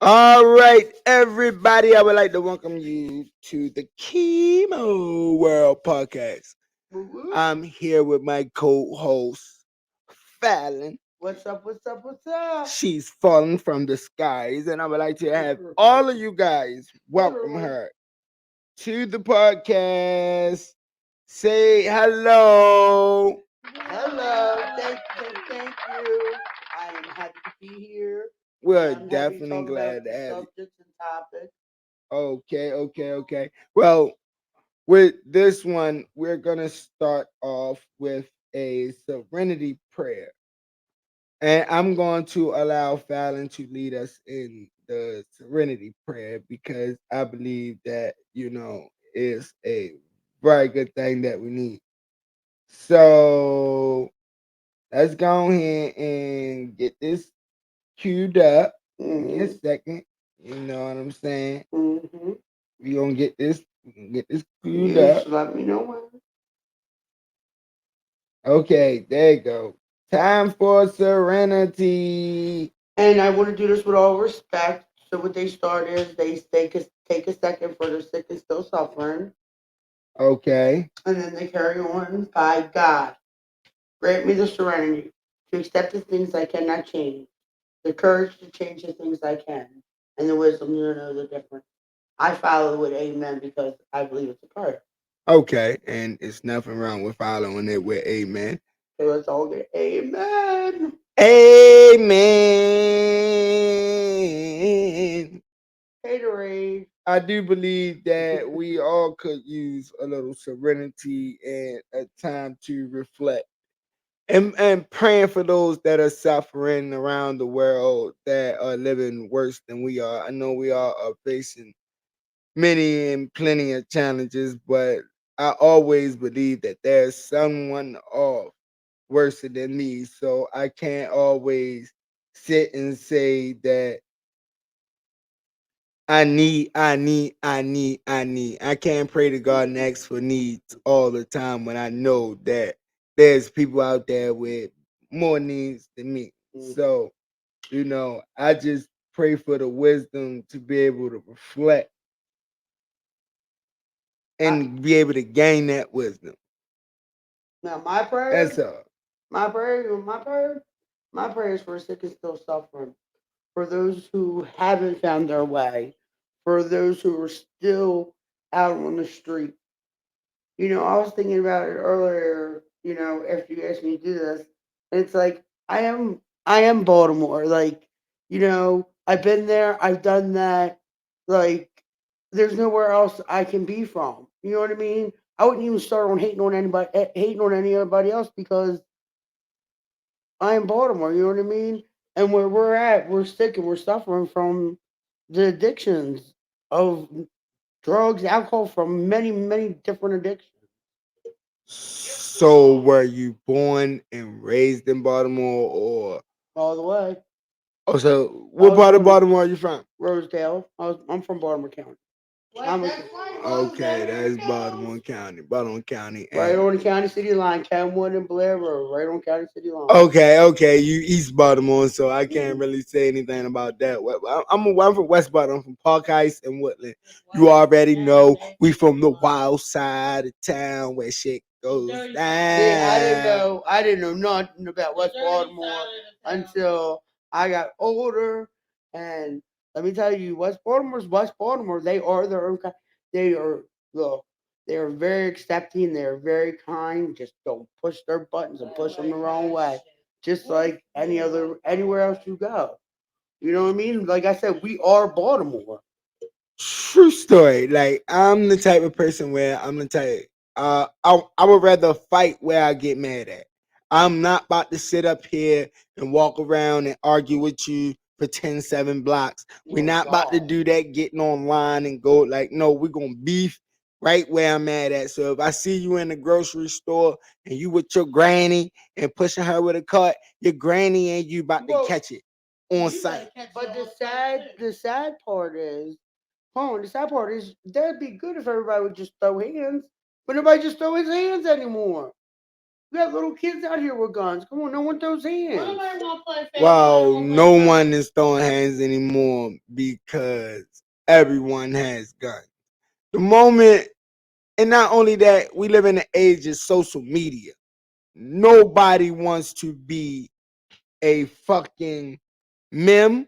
All right, everybody, I would like to welcome you to the Chemo World podcast. Woo-woo. I'm here with my co-host, Fallon. What's up? What's up? What's up? She's fallen from the skies, and I would like to have all of you guys welcome her to the podcast. Say hello. Hello. Thank you. I am happy to be here. We're I'm happy to definitely talk about glad to the have you. subjects and topics. Okay. Well, with this one, we're going to start off with a serenity prayer. And I'm going to allow Fallon to lead us in the serenity prayer because I believe that, is a very good thing that we need. So let's go ahead and get this queued up. Give me a second. You know what I'm saying? Mm-hmm. We're going to get this queued You up. just let me know when. Okay, there you go. Time for serenity. And I want to do this with all respect. So what they start is they take a second for the sick and still suffering, Okay. and then they carry on by God. Grant me the serenity to accept the things I cannot change, the courage to change the things I can, and the wisdom to know the difference. I follow with amen because I believe it's a prayer. Okay. And it's nothing wrong with following it with amen. So let's all get amen. Amen. Haterade. I do believe that we all could use a little serenity and a time to reflect. And praying for those that are suffering around the world that are living worse than we are. I know we all are facing many and plenty of challenges, but I always believe that there's someone off worse than me. So I can't always sit and say that I need. I can't pray to God and ask for needs all the time when I know that there's people out there with more needs than me. So, I just pray for the wisdom to be able to reflect I, and be able to gain that wisdom. Now my That's prayer, all. my prayer, my prayer, my prayer is for sick and still suffering, for those who haven't found their way, for those who are still out on the street. I was thinking about it earlier, after you asked me to do this. And it's like I am Baltimore. Like, I've been there, I've done that. Like, there's nowhere else I can be from. You know what I mean? I wouldn't even start on hating on anybody else because I am Baltimore, you know what I mean? And where we're at, we're sick and we're suffering from the addictions of drugs, alcohol, from many, many different addictions. So, were you born and raised in Baltimore, or All the way. also I what was part of born in Baltimore are you from? Rosedale. I'm from Baltimore County. I'm a, Okay, that's Baltimore County. Baltimore County, right and on the county city line, Kenwood and Blair Road, right on county city line. okay, you East Baltimore, so I can't Mhm. really say anything about that. I'm from West Baltimore, I'm from Park Heights and Woodland. You already know we from the wild side of town where shit goes See, I didn't down. know. I didn't know nothing about West Baltimore until I got older. And let me tell you, West Baltimore's West Baltimore. They are their own. They are look. They are very accepting. They are very kind. Just don't push their buttons and push them the wrong way. Just like anywhere else you go. You know what I mean? Like I said, we are Baltimore. True story. Like I'm the type of person where I'm gonna tell you, I would rather fight where I get mad at. I'm not about to sit up here and walk around and argue with you for 7 blocks. We're Oh not about to God. do that getting online and go like, no, we're gonna beef right where I'm mad at. So if I see you in the grocery store and you with your granny and pushing her with a cart, your granny and you about to Well, catch it on sight. but the sad part is, hold on, the sad part is that'd be good if everybody would just throw hands, but nobody just throw his hands anymore. We got little kids out here with guns. Come on, no one throws hands. Nobody want to play family. Well, no one is throwing hands anymore because everyone has guns. The moment, and not only that, we live in the age of social media. Nobody wants to be a fucking meme.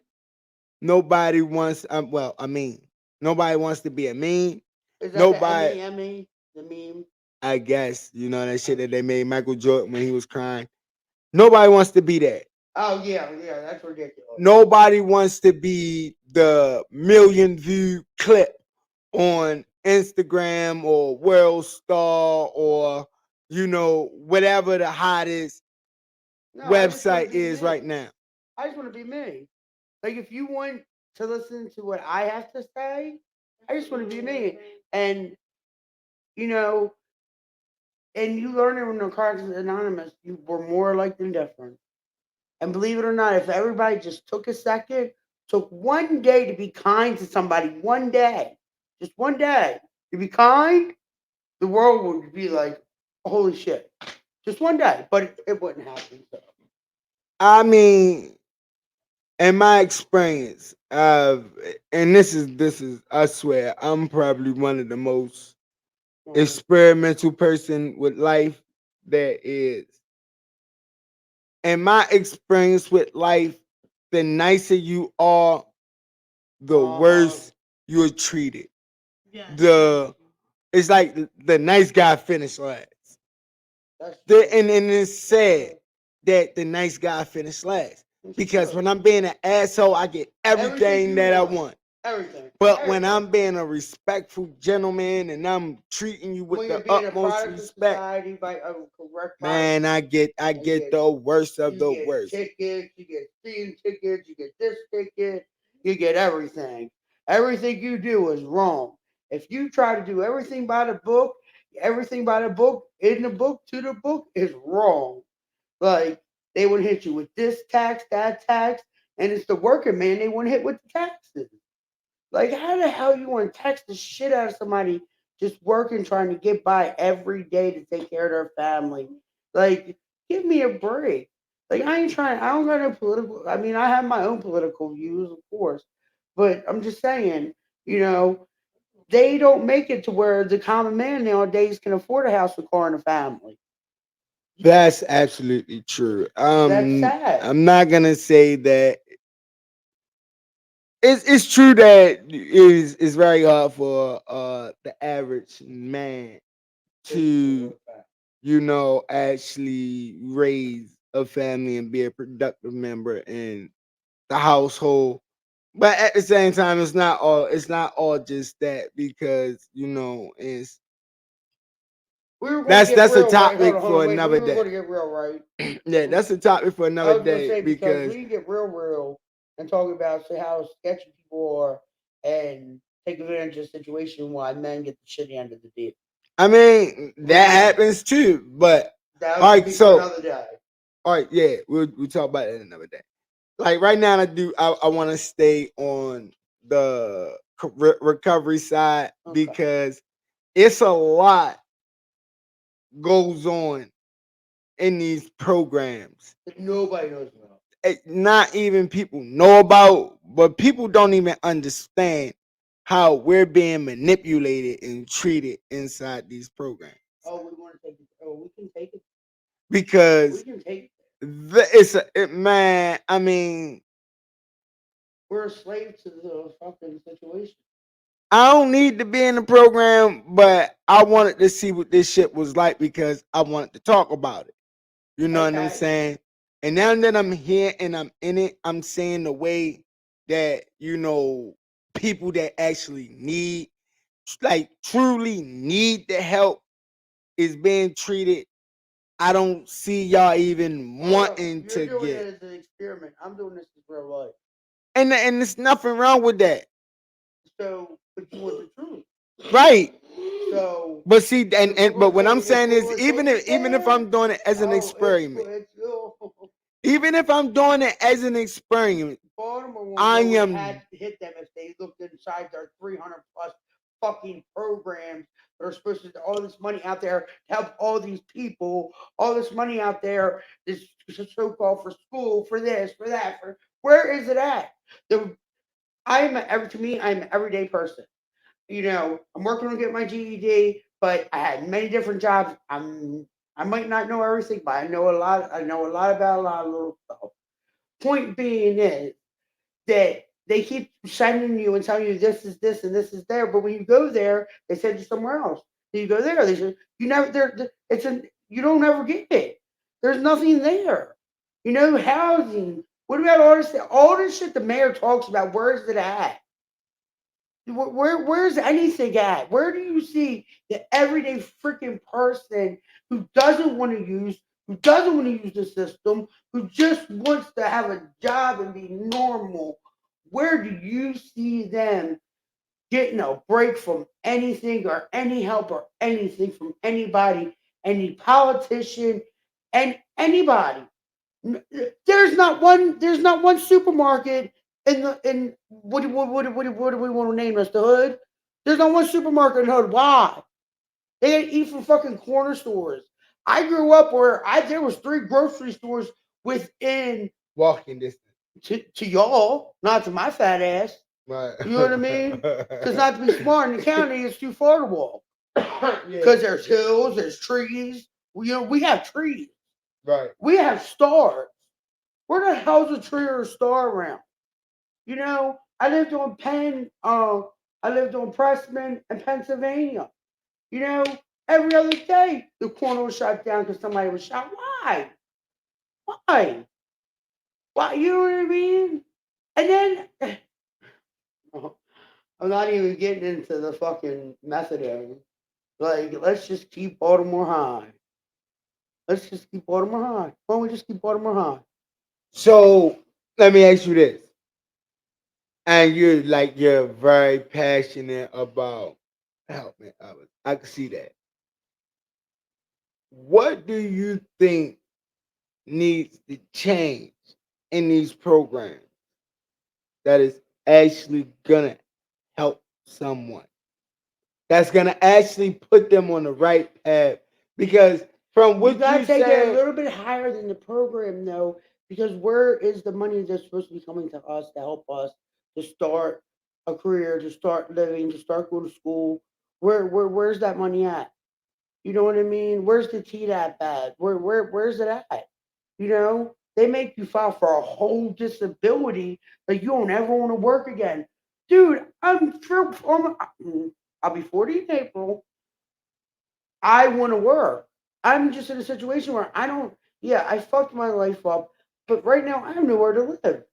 Nobody wants, well, I mean, nobody wants to be a meme. Is that the Nobody, Emmy, the meme? I guess, you know, that shit that they made Michael Jordan when he was crying. Nobody wants to be that. Oh yeah, yeah, that's ridiculous. Nobody wants to be the million view clip on Instagram or World Star or, you know, whatever the hottest No, I just want to website be is me. right now. I just want to be me. Like if you want to listen to what I have to say, I just want to be me. And you know, and you learn it in Narcotics Anonymous, you were more alike than different. And believe it or not, if everybody just took a second, took one day to be kind to somebody, one day, just one day to be kind, the world would be like, holy shit. Just one day, but it wouldn't happen. So. I mean, in my experience, and this is I swear, I'm probably one of the most experimental person with life there is. In my experience with life, the nicer you are, the Uh-huh. worse you're treated. Yes. The It's like the nice guy finished last. That's The true. and it's sad that the nice guy finished last It's because true. when I'm being an asshole, I get Everything everything you that I want. want. Everything. But when Everything. I'm being a respectful gentleman and I'm treating you with When you're the being a utmost product of respect, society by a correct product, man, I and get the worst of you the get worst. tickets, you get speeding tickets, you get this ticket, you get everything. Everything you do is wrong. If you try to do everything by the book, in the book, to the book is wrong. Like they would hit you with this tax, that tax, and it's the working man they want to hit with the taxes. Like, how the hell you want to tax the shit out of somebody just working, trying to get by every day to take care of their family? Like, give me a break. Like, I ain't trying. I don't got no political. I mean, I have my own political views, of course, but I'm just saying, you know, they don't make it to where the common man nowadays can afford a house, a car, and a family. That's absolutely true. That's sad. I'm not gonna say that it's true that it's very hard for the average man It's true. to, you know, actually raise a family and be a productive member in the household. But at the same time, it's not all just that because, you know, it's We were going to get that's a real right. topic Hold for on, wait. We another were day. going to get real right. Yeah, that's a topic for I another was going to day say because we because can get real and talk about say how sketchy people are and take advantage of the situation why men get the shitty end of the deal. I mean We that can. happens too. But That all could right, be for so another day. all right, yeah, we'll talk about it another day. Like right now, I want to stay on the recovery side Okay. because it's a lot goes on in these programs. That nobody knows about. Not even people know about, but people don't even understand how we're being manipulated and treated inside these programs. Oh, we want to take it. Oh, we can take it. We Because can take it. man, I mean, We're a slave to the fucking situation. I don't need to be in the program, but I wanted to see what this shit was like because I wanted to talk about it. You know what I'm Okay. saying? And now that I'm here and I'm in it, I'm seeing the way that, you know, people that actually need, like truly need the help is being treated. I don't see y'all even Hold up. wanting You're to doing get. it as an experiment. I'm doing this as real life. And there's nothing wrong with that. So, but you want the truth. Right. So, But see, we're but going to what I'm take it. saying is, We're going to take it even if there. I'm doing it as an Oh, experiment, it's even if I'm doing it as an experiment, Baltimore won't I know what am had hit them if they looked inside their 300 plus fucking programs that are supposed to all this money out there to help all these people, all this money out there, this so called for school, for this, for that, for where is it at? The to me, I'm an everyday person. I'm working on getting my GED, but I had many different jobs. I might not know everything, but I know a lot. I know a lot about a lot of little stuff. Point being is that they keep sending you and telling you this is this and this is there, but when you go there, they send you somewhere else. Then you go there, they say you never there. You don't ever get it. There's nothing there. Housing. What about all this? All this shit the mayor talks about. Where's it at? Where's anything at? Where do you see the everyday freaking person who doesn't want to use the system, who just wants to have a job and be normal? Where do you see them getting a break from anything or any help or anything from anybody, any politician, and anybody? There's not one supermarket in what do we want to name this, the hood? There's not one supermarket in the hood. Why? They gotta eat from fucking corner stores. I grew up where I there was 3 grocery stores within walking distance. To y'all, not to my fat ass. Right. You know what I mean? Because not to be smart in the county, it's too far to walk. Because there's hills, there's trees. We have trees. Right. We have stars. Where the hell's a tree or a star around? I lived on I lived on Pressman in Pennsylvania. You know, every other day the corner was shut down because somebody was shot. Why? Why? Why? You know what I mean? And then I'm not even getting into the fucking method of it. Like, let's just keep Baltimore high. Let's just keep Baltimore high. Why don't we just keep Baltimore high? So let me ask you this. And you're very passionate about helping others. I can see that. What do you think needs to change in these programs that is actually gonna help someone? That's gonna actually put them on the right path. Because from You what gotta you take it a said, little bit higher than the program, though, because where is the money that's supposed to be coming to us to help us to start a career, to start living, to start going to school? Where's that money at? You know what I mean? Where's the TDAP at? Where's it at? They make you file for a whole disability that you don't ever want to work again. Dude, I'll be 40 in April. I want to work. I'm just in a situation where I don't. Yeah, I fucked my life up, but right now I have nowhere to live.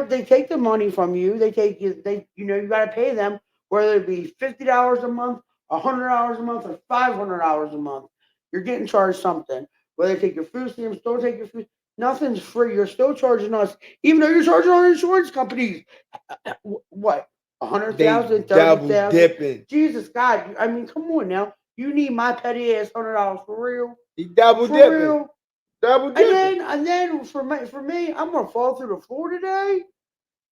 They take the money from you. They take you. You got to pay them, whether it be $50 a month, $100 a month, or $500 a month. You're getting charged something. Whether they take your food stamps, don't take your food. Nothing's free. You're still charging us, even though you're charging our insurance companies. What? A hundred they thousand, double 30,000. dipping. Jesus God! I mean, come on now. You need my petty ass $100 for real? He double For dipping. real? Double And dipping. then for me, I'm gonna fall through the floor today.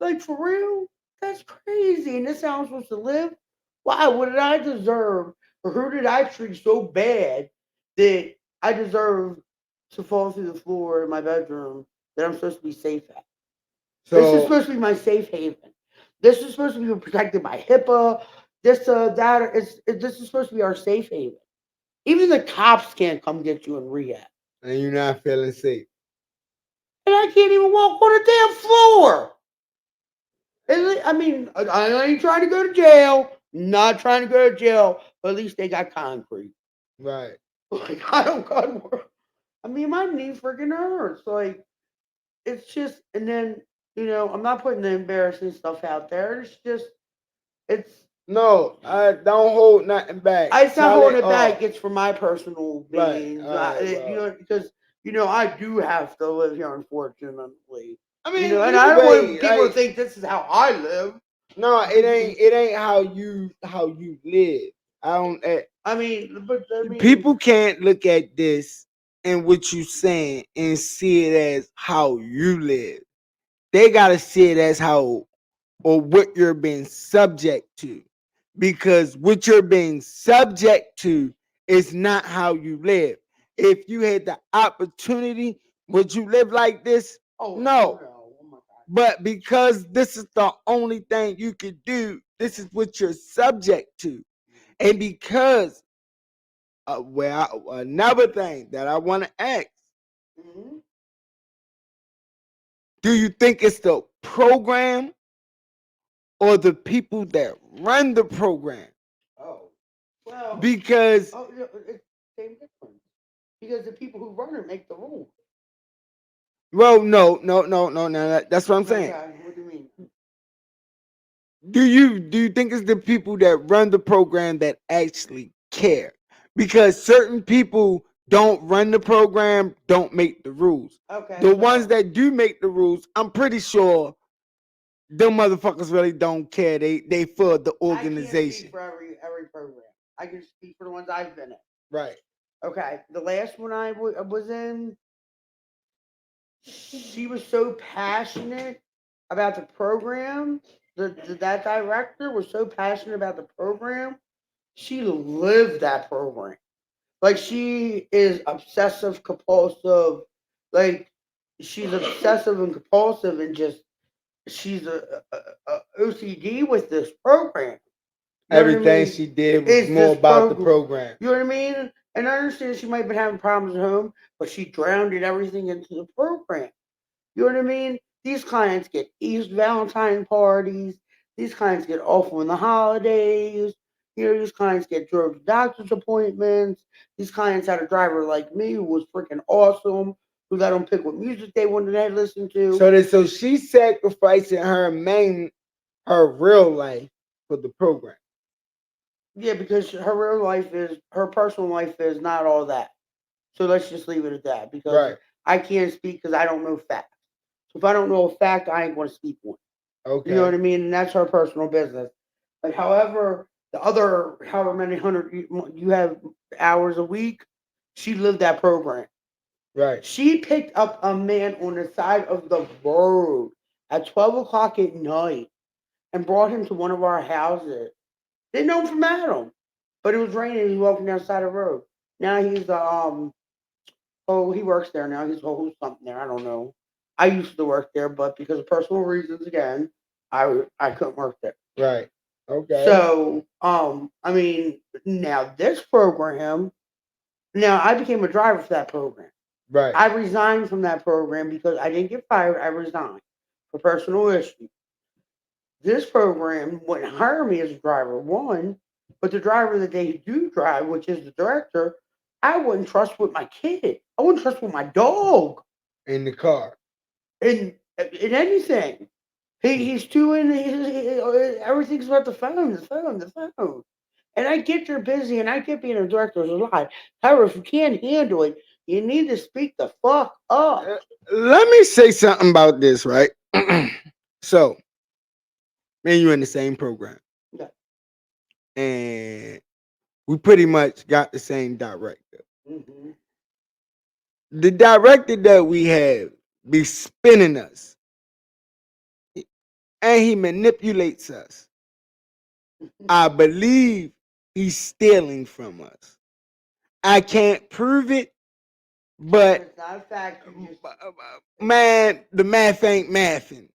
Like for real? That's crazy. And this how I'm supposed to live? Why? What did I deserve? Or who did I treat so bad that I deserve to fall through the floor in my bedroom that I'm supposed to be safe at? This is So supposed to be my safe haven. This is supposed to be protected by HIPAA. This is supposed to be our safe haven. Even the cops can't come get you in rehab. and you're not feeling safe. And I can't even walk on a damn floor. I mean, I ain't trying to go to jail. Not trying to go to jail, but at least they got concrete. Right. Like I don't got to work. I mean, my knee freaking hurts. Like it's just, and then I'm not putting the embarrassing stuff out there. It's. No, I don't hold nothing back. It's not Tell holding it it back. all. It's for my personal Right. beings. All right. Well, Because I do have to live here, unfortunately. I mean, And I either don't want way, people to like, think this is how I live. no, it ain't. It ain't how you live. I don't. I mean, People can't look at this and what you saying and see it as how you live. They gotta see it as how or what you're being subject to. because what you're being subject to is not how you live. If you had the opportunity, would you live like this? Oh hell No. no! Oh my god! But because this is the only thing you could do, this is what you're subject to. And because, another thing that I want to ask, Mm-hmm. do you think it's the program or the people that run the program? Oh well. Because, Oh, it's the same difference because the people who run it make the rules. well, no, that's what I'm saying. Okay, what do you mean? Do you think it's the people that run the program that actually care? Because certain people don't run the program, don't make the rules. Okay, The ones so that do make the rules, I'm pretty sure them motherfuckers really don't care. They for the I can't speak organization. for every program. I can speak for the ones I've been in. Right. Okay, the last one I was in, she was so passionate about the program. That director was so passionate about the program. She lived that program. Like she is obsessive compulsive. Like she's obsessive and compulsive, and just she's a OCD with this program. You know what I Everything mean? she did was It's more this about the program. program. You know what I mean? And I understand she might have been having problems at home, but she drowned everything into the program. You know what I mean? These clients get East Valentine parties. These clients get off on the holidays. You know, these clients get drove to doctor's appointments. These clients had a driver like me who was freaking awesome, who let them pick what music they wanted to listen to. So she's sacrificing her real life for the program. Yeah, because her real life is, her personal life is not all that. So let's just leave it at that because Right. I can't speak because I don't know facts. So if I don't know a fact, I ain't going to speak one. You know what Okay. I mean? And that's her personal business. But however, the other however many hundred you have hours a week, she lived that program. Right. She picked up a man on the side of the road at 12 o'clock at night and brought him to one of our houses. Didn't know him from Adam, but it was raining. He was walking down the side of the road. Now he's the oh, he works there now. He's who's something there. I don't know. I used to work there, but because of personal reasons, again, I couldn't work there. Right. Okay. So, I mean, now this program, now I became a driver for that program. Right. I resigned from that program because I didn't get fired. I resigned for personal issues. This program wouldn't hire me as a driver, one, but the driver that they do drive, which is the director, I wouldn't trust with my kid. I wouldn't trust with my dog. In the car. In anything. He's too in. Everything's about the phone, the phone, the phone. And I get you're busy, and I get being a director is a lot. However, if you can't handle it, you need to speak the fuck up. Let me say something about this, right? So, me and you in the same program, Yeah. and we pretty much got the same director. Hmm. The director that we have be spinning us, and he manipulates us. I believe he's stealing from us. I can't prove it, If but it's not a fact, you just man, the math ain't mathing.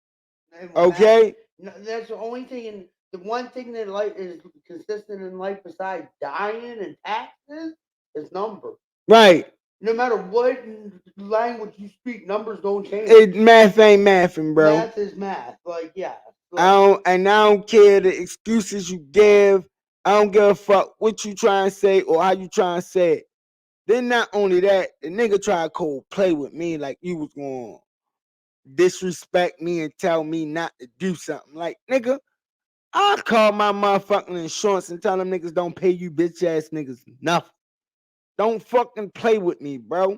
and math. Okay, No, that's the only thing. And the one thing that life is consistent in life besides dying and taxes is numbers. right? No matter what language you speak, numbers don't change. It math ain't mathing, bro. Math is math. Like yeah, I like don't, and I don't care the excuses you give. I don't give a fuck what you try and say or how you try and say it. Then not only that, the nigga try to cold play with me like you was going to disrespect me and tell me not to do something. Like nigga, I call my motherfucking insurance and tell them niggas don't pay you bitch ass niggas nothing. Don't fucking play with me, bro.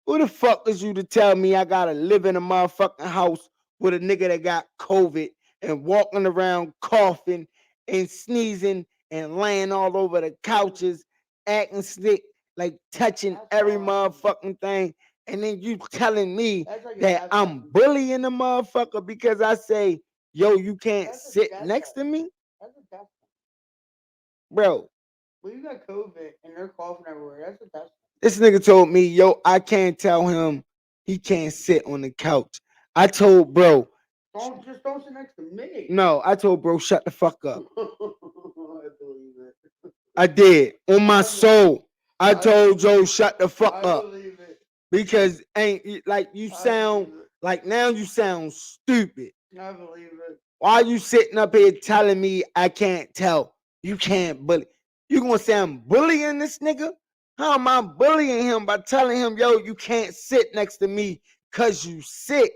Who the fuck is you to tell me I gotta live in a motherfucking house with a nigga that got COVID and walking around coughing and sneezing and laying all over the couches, acting sick, like touching that's every all. motherfucking thing. And then you telling me That's like a that death I'm sentence. bullying the motherfucker because I say, yo, you can't That's a sit death next to sentence. me? That's a death sentence. bro. Well, you got COVID and they're coughing everywhere. That's a test. This nigga told me, yo, I can't tell him he can't sit on the couch. I told bro, Don't sit next to me. no, I told bro, shut the fuck up. I believe it. I did on my I believe. soul. I I told believe. Joe, shut the fuck I up believe it. because ain't like you I sound believe it. like now you sound stupid. I believe it. Why are you sitting up here telling me I can't tell? You can't bully. You gonna say I'm bullying this nigga? How am I bullying him by telling him, yo, you can't sit next to me cause you sick?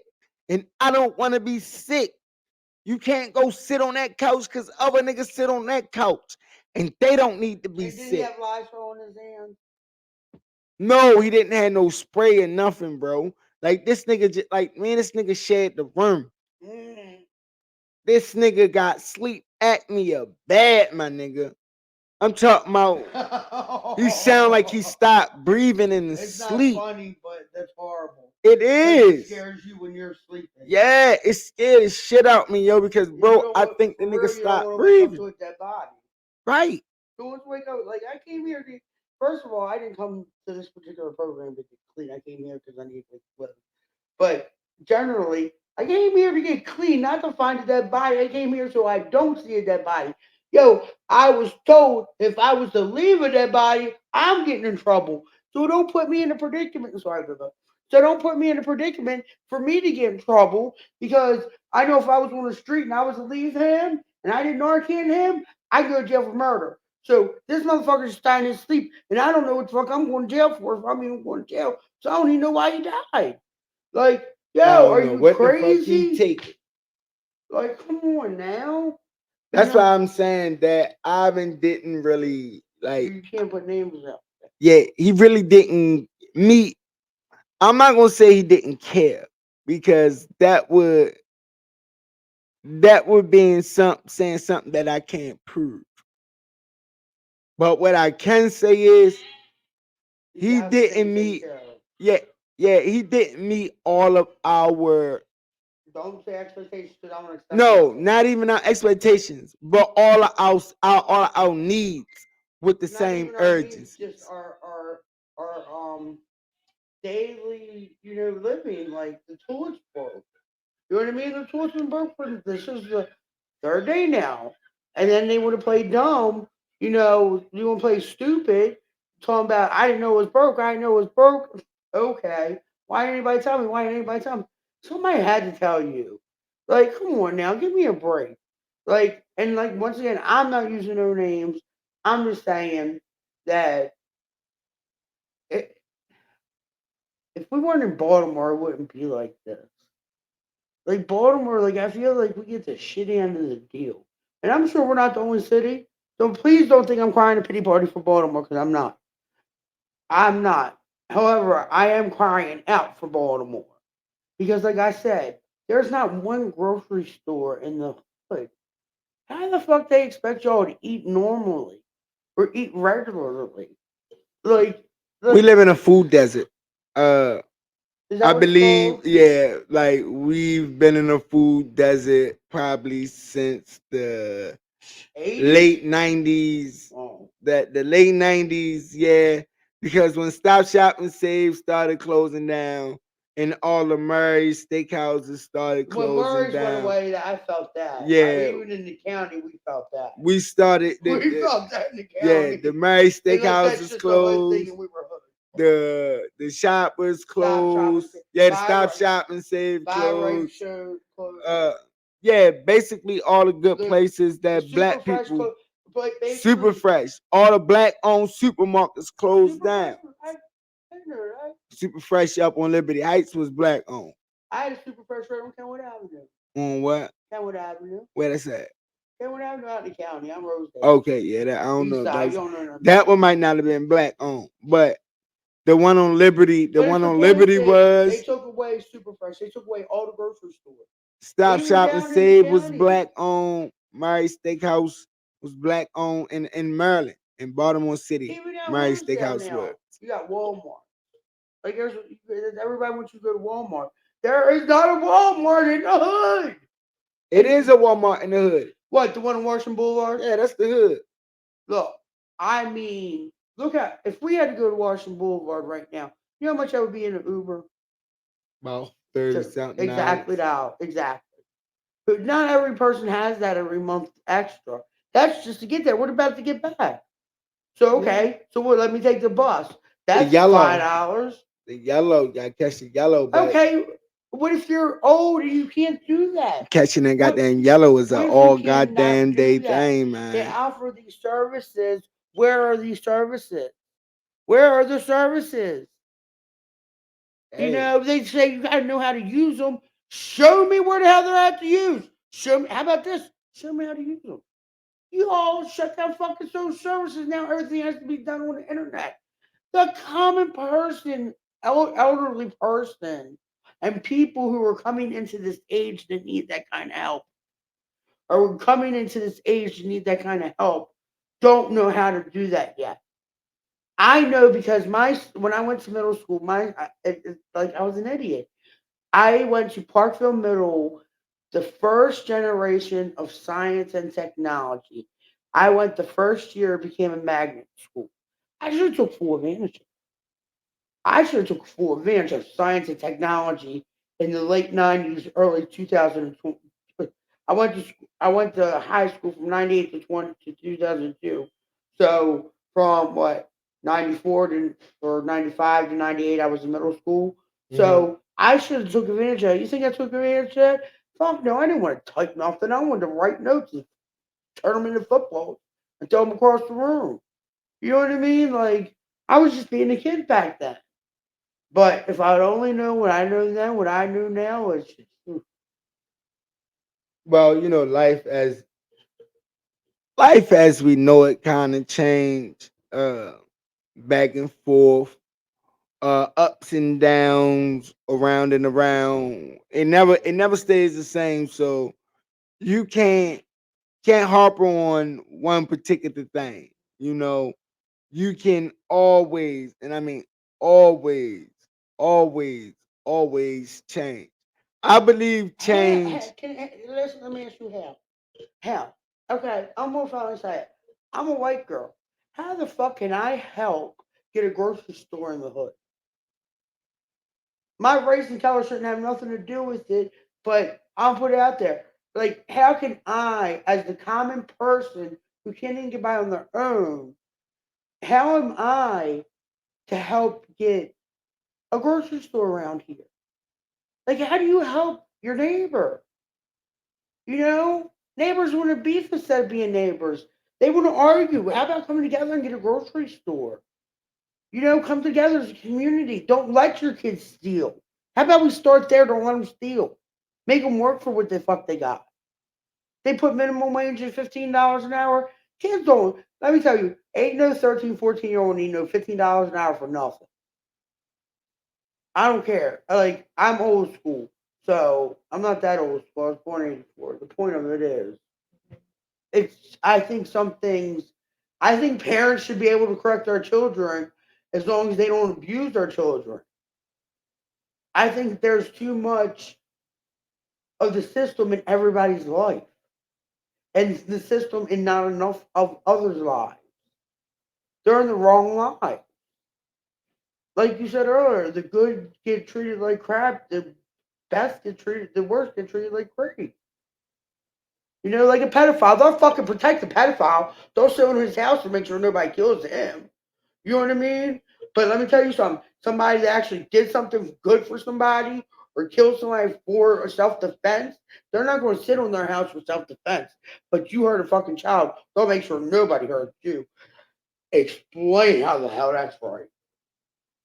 And I don't wanna be sick. You can't go sit on that couch because other niggas sit on that couch and they don't need to be And did he sick. have Lysol in his hand? No, he didn't have no spray or nothing, bro. Like this nigga, like man, this nigga shared the room. Mm. This nigga got sleep apnea bad, my nigga. I'm talking about he sound like he stopped breathing in his It's not sleep. funny, but that's horrible. It 'Cause it is. scares you when you're sleeping. Yeah, it scared the shit out me, yo, because You bro, don't I want, think the for nigga real, you don't stopped want to wake up breathing. to a dead body. Right. Who wants to wake up? Like, I came here to, first of all, I didn't come to this particular program to get clean. I came here because I need to live. But generally, I came here to get clean, not to find a dead body. I came here so I don't see a dead body. Yo, I was told if I was to leave a dead body, I'm getting in trouble. So don't put me in a predicament. Sorry, brother. So don't put me in a predicament for me to get in trouble because I know if I was on the street and I was to leave him and I didn't Narcan him, I'd go to jail for murder. So this motherfucker's dying in his sleep, and I don't know what the fuck I'm going to jail for if I'm even going to jail. So I don't even know why he died. Like, I yo, don't are know you what the fuck he crazy? taking. Like, come on now. You That's why know, I'm saying that Ivan didn't really like. you can't put names out. Yeah, he really didn't meet. I'm not gonna say he didn't care because that would be saying something that I can't prove. But what I can say is These he have been didn't taken meet. care of. Yeah, yeah, he didn't meet all of our. Don't say expectations because I want to accept No, myself. not even our expectations, but all of our needs with the Not same even our needs, just urgencies. our daily, living. Like the toilet's broke. You know what I mean? The toilet's been broke for this is the third day now. And then they want to play dumb. You want to play stupid. Talking about, I didn't know it was broke. I didn't know it was broke. Okay. Why didn't anybody tell me? Why didn't anybody tell me? Somebody had to tell you. Like, come on now. Give me a break. Like, and like, once again, I'm not using no names. I'm just saying that it, if we weren't in Baltimore, it wouldn't be like this. Like Baltimore, like I feel like we get the shitty end of the deal. And I'm sure we're not the only city. So please don't think I'm crying a pity party for Baltimore because I'm not. I'm not. However, I am crying out for Baltimore. Because like I said, there's not one grocery store in the hood. How the fuck they expect y'all to eat normally or eat regularly? Like We like live in a food desert. Uh, is that I what it's believe, called? yeah, like we've been in a food desert probably since the 80s? late '90s. Oh. That the late '90s, yeah, because when Stop Shop and Save started closing down, and all the Murray steakhouses started When closing Murray's went down, away, I felt that. yeah, Even in the county, we felt that. we started We felt that in the yeah, county. the Murray And like that's steakhouses just a hood thing, closed. and we were hood. The shop was Stop shopping. closed. Yeah, the Buy Stop right. Shop and Save Buy right closed. show clothes. Uh, yeah, basically all the good The places the that super black fresh people clothes. Like super basically fresh. All the black owned supermarkets closed super fresh. down. I know, right? Super fresh up on Liberty Heights was black owned. I had a super fresh right on Kenwood Avenue. On what? Kenwood Avenue. Where that's at? Kenwood Avenue out in the county. I'm Rosedale. Okay, yeah, that I don't know East if that side. You was don't know nothing that about one it. might not have been black owned, but the one on Liberty, the But it's one the on point Liberty that they was took away super fresh. They took away all the grocery stores. Stop Even Shop and down in the Save was county. black owned. Murray Steakhouse was black owned in Maryland, in Baltimore City. Even down Murray Rosedale Steakhouse was. now, you got Walmart. Like everybody wants you to go to Walmart. There is not a Walmart in the hood. It And is a Walmart in the hood. what, the one in Washington Boulevard? Yeah, that's the hood. Look, I mean, look at if we had to go to Washington Boulevard right now, you know how much that would be in an Uber? About 30 To something exactly dollars. that, exactly. But not every person has that every month extra. That's just to get there. What about to get back? So Yeah. okay, so what? Let me take the bus. The That's yellow. $5. The yellow. You gotta catch the yellow, but Okay, what if you're old and you can't do that? catching that What goddamn yellow is a what if you all cannot goddamn day do that? thing, They man. offer these services. Where are these services? Where are the services? You Hey, know, they say you gotta know how to use them. Show me where the hell they're at to use. Show me. How about this? Show me how to use them. You all shut down fucking social services now. Everything has to be done on the internet. The common person, elderly person, and people who are coming into this age that need that kind of help, or coming into this age that need that kind of help, don't know how to do that yet. I know because my when I went to middle school, like I was an idiot. I went to Parkville Middle, the first generation of science and technology. I went the first year, became a magnet school. I should have took full advantage. I should have took full advantage of science and technology in the late '90s, early 2000. I went to high school from '98 to 2002. So from what '94 to or '95 to '98, I was in middle school. hmm So I should have took advantage of it. You think I took advantage of it? Fuck no, I didn't want to type nothing. I wanted to write notes and turn them into footballs and throw them across the room. You know what I mean? Like I was just being a kid back then. But if I'd only known what I know then, what I knew now is just, well, life as we know it kind of changed, back and forth, ups and downs, around and around. It never stays the same. So you can't harp on one particular thing. You know, you can always, and I mean always, always, always change. I believe change. listen, let me ask you how. How? Okay, I'm gonna finally say it. I'm a white girl. How the fuck can I help get a grocery store in the hood? My race and color shouldn't have nothing to do with it, but I'll put it out there. Like, how can I, as the common person who can't even get by on their own, how am I to help get a grocery store around here? Like, how do you help your neighbor? You know, neighbors want to beef instead of being neighbors. They want to argue. How about coming together and get a grocery store? You know, come together as a community. Don't let your kids steal. How about we start there? Don't let them steal. Make them work for what the fuck they got. They put minimum wage at $15 an hour. Kids don't. Let me tell you, ain't no 13, 14 year old need no $15 an hour for nothing. I don't care. I'm old school. So I'm not that old school. I was born in '84. The point of it is, I think some things. I think parents should be able to correct their children as long as they don't abuse their children. I think there's too much of the system in everybody's life, and the system in not enough of others' lives. They're in the wrong life. Like you said earlier, the good get treated like crap. The worst get treated like crap. You know, like a pedophile. They'll fucking protect the pedophile. They'll sit in his house to make sure nobody kills him. You know what I mean? But let me tell you something. Somebody that actually did something good for somebody or killed somebody for self defense, they're not going to sit on their house for self defense. But you hurt a fucking child, they'll make sure nobody hurts you. Explain how the hell that's right.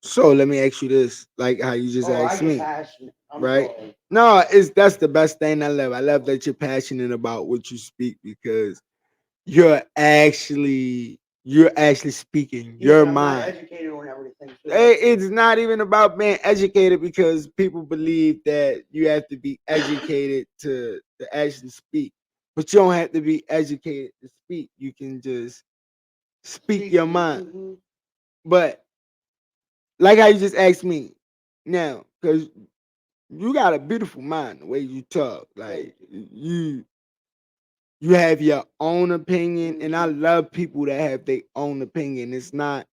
So let me ask you this, like how you just Oh, I asked get me, passionate. I'm right? sorry. No, it's that's the best thing I love. I love that you're passionate about what you speak because you're actually speaking Yeah, your I'm not mind. educated on everything, so that's true. It's not even about being educated because people believe that you have to be educated to actually speak. But you don't have to be educated to speak. You can just speak Speak. your mind. Mm-hmm. But like how you just asked me now, because you got a beautiful mind the way you talk. Thank Like you. You have your own opinion, and I Mhm. love people that have their own opinion. It's not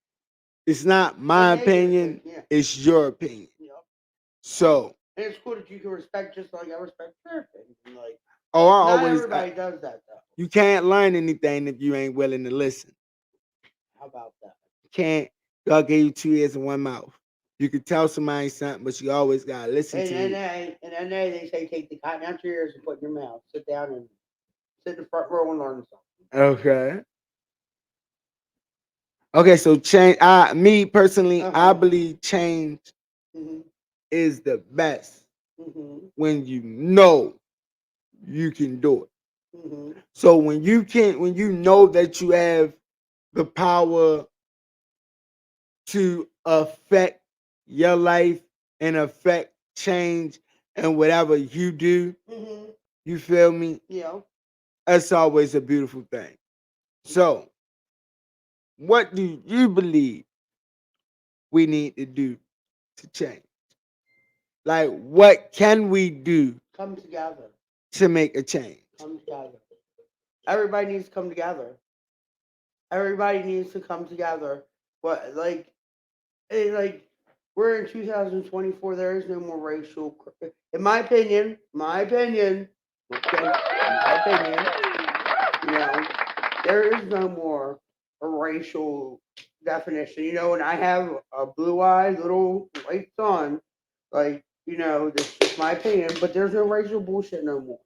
A my negative opinion, thing, yeah. it's your opinion. Yep. So, And it's cool that you can respect just like I respect your opinion. Like, oh, I not always everybody does that though. you can't learn anything if you ain't willing to listen. How about that? Can't. God gave you 2 ears and one mouth. You can tell somebody something, but you always gotta listen In to. NA, they say take the cotton out your ears and put it in your mouth. Sit down and sit in the front row and learn something. Okay. Okay, so change. Me personally, Uh I huh. believe change Mhm. is the best Mhm. when you know you can do it. Mhm. So when you know that you have the power to affect your life and affect change and whatever you do, Mhm. you feel me? Yeah. That's always a beautiful thing. So, what do you believe we need to do to change? Like, what can we do Come together. to make a change? Come together. Everybody needs to come together. Everybody needs to come together. What like we're in 2024. There is no more racial. In my opinion, okay, my opinion, you know, there is no more a racial definition. You know, and I have a blue-eyed little white son. Like, that's just my opinion. But there's no racial bullshit no more.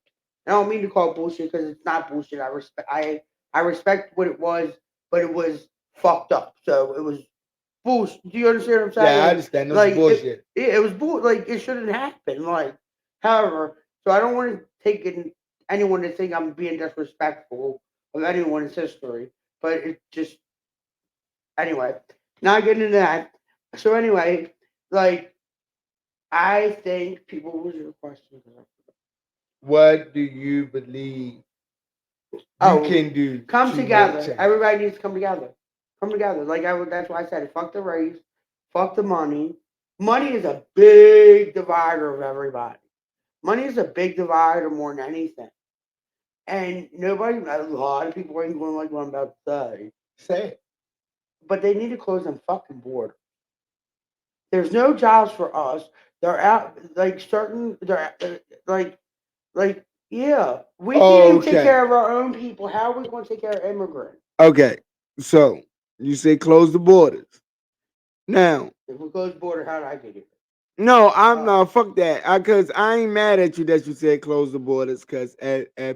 I don't mean to call it bullshit because it's not bullshit. I respect what it was, but it was fucked up. So it was bullshit. Do you understand what I'm saying? Yeah, I understand. That's Like bullshit. it was bull. Like it shouldn't happen. Like, however, so I don't want to take anyone to think I'm being disrespectful of anyone's history, but it just anyway. Not getting into that. So anyway, like I think people. What was your question? What do you believe you Oh, can do come to make together. change? Everybody needs to come together. Come together. Like I would. That's why I said it. Fuck the race. Fuck the money. Money is a big divider of everybody. Money is a big divider more than anything. And nobody, a lot of people ain't going like what I'm about to say. Say it. But they need to close them fucking borders. There's no jobs for us. They're out like certain. Like yeah. We can't even take Okay. care of our own people. How are we going to take care of immigrants? Okay. So you say close the borders. Now, If we close the border, how did I get here? no, I'm Oh, not. Fuck that. Cause I ain't mad at you that you said close the borders. Cause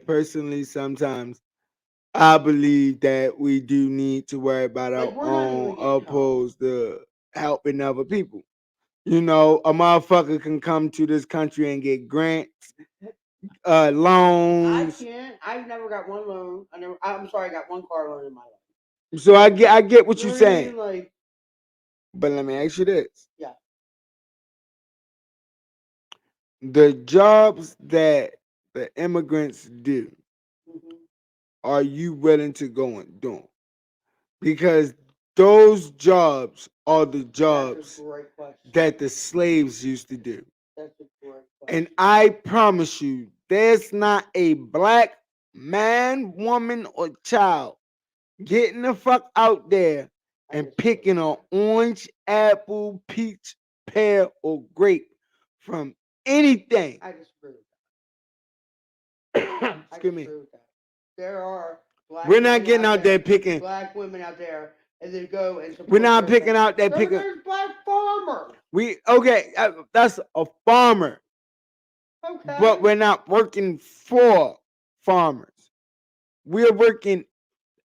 personally, sometimes I believe that we do need to worry about our like we're not own, even getting help. opposed to helping other people. You know, a motherfucker can come to this country and get grants, I loans. can't. I've never got one loan. I'm sorry. I got one car loan in my life. So I get what You know you're what I saying. mean? Like But let me ask you this: yeah. the jobs that the immigrants do, Hmm. are you willing to go and do 'em? Because those jobs are the That's a jobs great question. that the slaves used to do. That's a great And question. I promise you, there's not a black man, woman, or child getting the fuck out there I and disagree picking with an that. orange, apple, peach, pear, or grape from anything. I disagree with that. I Excuse me. disagree with that. There are We're black not women getting out out there there, picking. black women out there, and they go and We're support not their picking thing. out that picking. There's black farmers. We okay. That's a farmer, but Okay. we're not working for farmers. We're working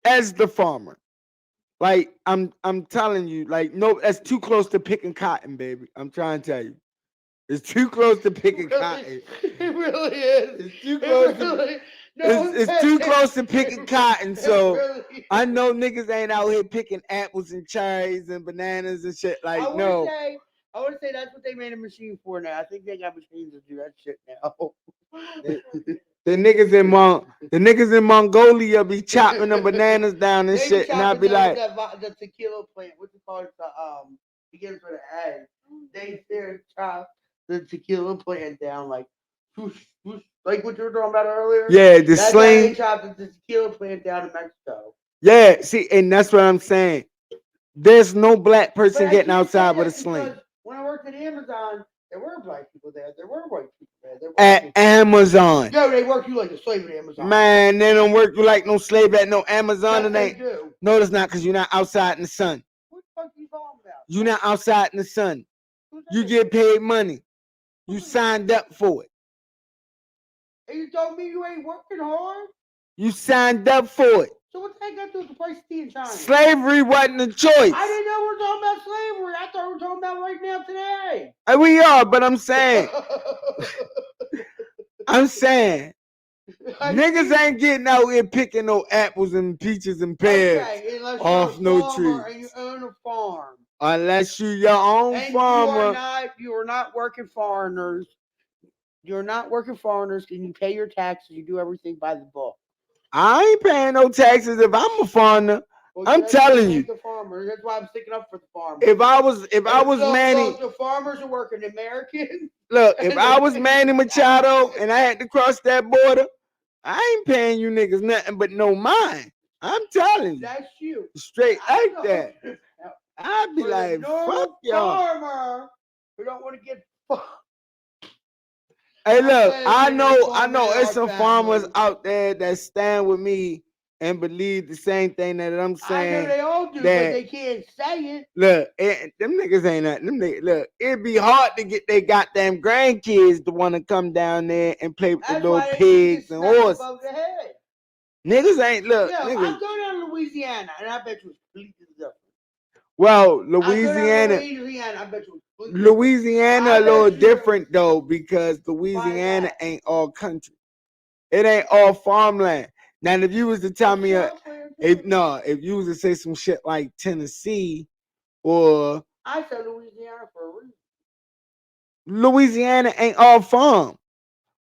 as the farmer. Like I'm telling you, like no, that's too close to picking cotton, baby. I'm trying to tell you, it's too close to picking Really, cotton. it really is. It's too close It to. really, no It's too offense. close to picking cotton. It So really I is. know niggas ain't out here picking apples and cherries and bananas and shit. I Like want to no, say, I want to say that's what they made a machine for now. I think they got machines to do that shit now. the, the niggas in Mongolia be chopping them bananas down and They be shit, and I chopping be like, the tequila plant. What's it called? The begins with an A. They chop the tequila plant down like Whoosh, whoosh, like what you were talking about earlier. Yeah, the That's how they sling. chopped the tequila plant down in Mexico. Yeah, see, and that's what I'm saying. There's no black But person I getting can't say outside with a that sling. because when I worked at Amazon, there were black people there. There were white people there. There were At Asian people. Amazon. Yo, they work you like a slave at Amazon. Man, they don't work you like no slave at no Amazon. Yes, It they ain't. do. No, it's not because you're not outside in the sun. What the fuck are you talking about? You're not outside in the sun. Who said You that? get paid money. Who You said that? signed up for it. And you told me you ain't working hard? You signed up for it. So what the heck got to do with the price of tea in China? Slavery wasn't a I choice. didn't know we were talking about slavery. I thought we were talking about right now today. We are, but I'm saying, I'm saying, I niggas see. ain't getting out here picking no apples and peaches and pears Okay, unless you're a off no farmer and you trees. own a farm. Unless you your own And farmer. you are not working foreigners. You're not working foreigners and you pay your taxes, you do everything by the book. I ain't paying no taxes if I'm a foreigner. Well, I'm that's why you telling hate you. the farmers. That's why I'm sticking up for the farmers. If I was Look, Manny, the farmers are working American. look, if I was Manny Machado and I had to cross that border, I ain't paying you niggas nothing but no mind. I'm telling you. That's you. Straight I'm like that. talking I'd be for the like, fuck normal y'all. farmer who don't want to get fucked. Hey, I'm look, glad I we got know, I farmers know in it's our some farmers family. out there that stand with me and believe the same thing that I'm I know saying. they all do, but That they can't say it. look, them niggas ain't nothing. Them niggas, look, it'd be hard to get their goddamn grandkids to want to come down there and play with the That's little why they need to get pigs and smacked horses. above the head. Niggas ain't look, Yo, niggas. I'm going down to Louisiana, and I bet you it's completely different. Well, I go down to Louisiana, Louisiana, I bet you it's completely different. Louisiana I a little bet you. different though because Why is Louisiana that? ain't all country. It ain't all farmland. Now, if you was to tell It's me, swampland if too. no, if you was to say some shit like Tennessee or I said Louisiana for a reason. Louisiana, ain't all farm.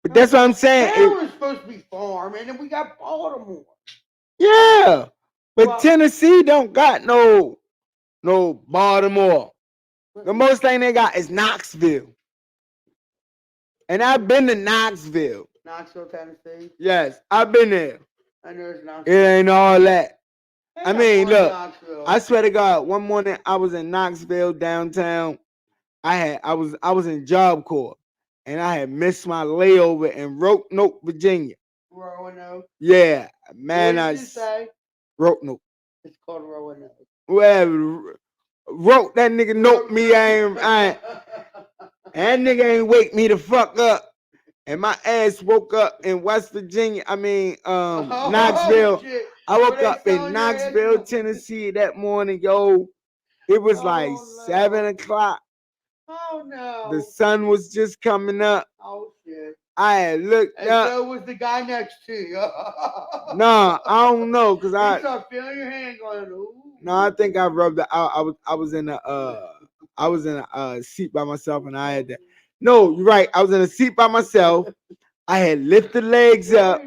But that's what I'm saying. Maryland's supposed to be farm, and then we got Baltimore. Yeah, but Well, Tennessee don't got no Baltimore. The most thing they got is Knoxville, and I've been to Knoxville. Knoxville, Tennessee. Yes, I've been there. I know it's It Knoxville. ain't all that. They I got mean, more in look, Knoxville. I swear to God, one morning I was in Knoxville downtown. I was in Job Corps, and I had missed my layover in Roanoke, Virginia. Roanoke. Yeah, What man, did you say? Roanoke. It's called Roanoke. Well, wrote that nigga note me. That nigga ain't wake me the fuck up. And my ass woke up in West Virginia. I mean, Oh Knoxville. shit! I Were woke they up in selling your ass? Knoxville, Tennessee that morning, yo. It was like Oh 7 o'clock. no! Oh The no! sun was just coming up. Oh shit! I had looked And up. so was the guy next to you. Nah, I don't know, cause He I started feeling your hand going. Ooh. no, I think I rubbed it. I was in a seat by myself, and I had that. No, you're right. I was in a seat by myself. I had lifted legs up,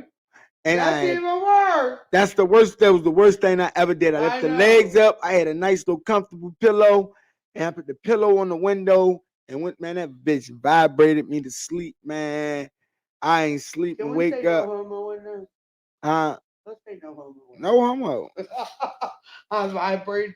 and I That's had even worse. that's the worst. That was the worst thing I ever did. I I lifted know. legs up. I had a nice little comfortable pillow, and I put the pillow on the window, and went, man, that bitch vibrated me to sleep, man. I ain't sleep Can and we say wake no up. homo in there? Uh, Let's say no homo in no homo. there. I vibrated.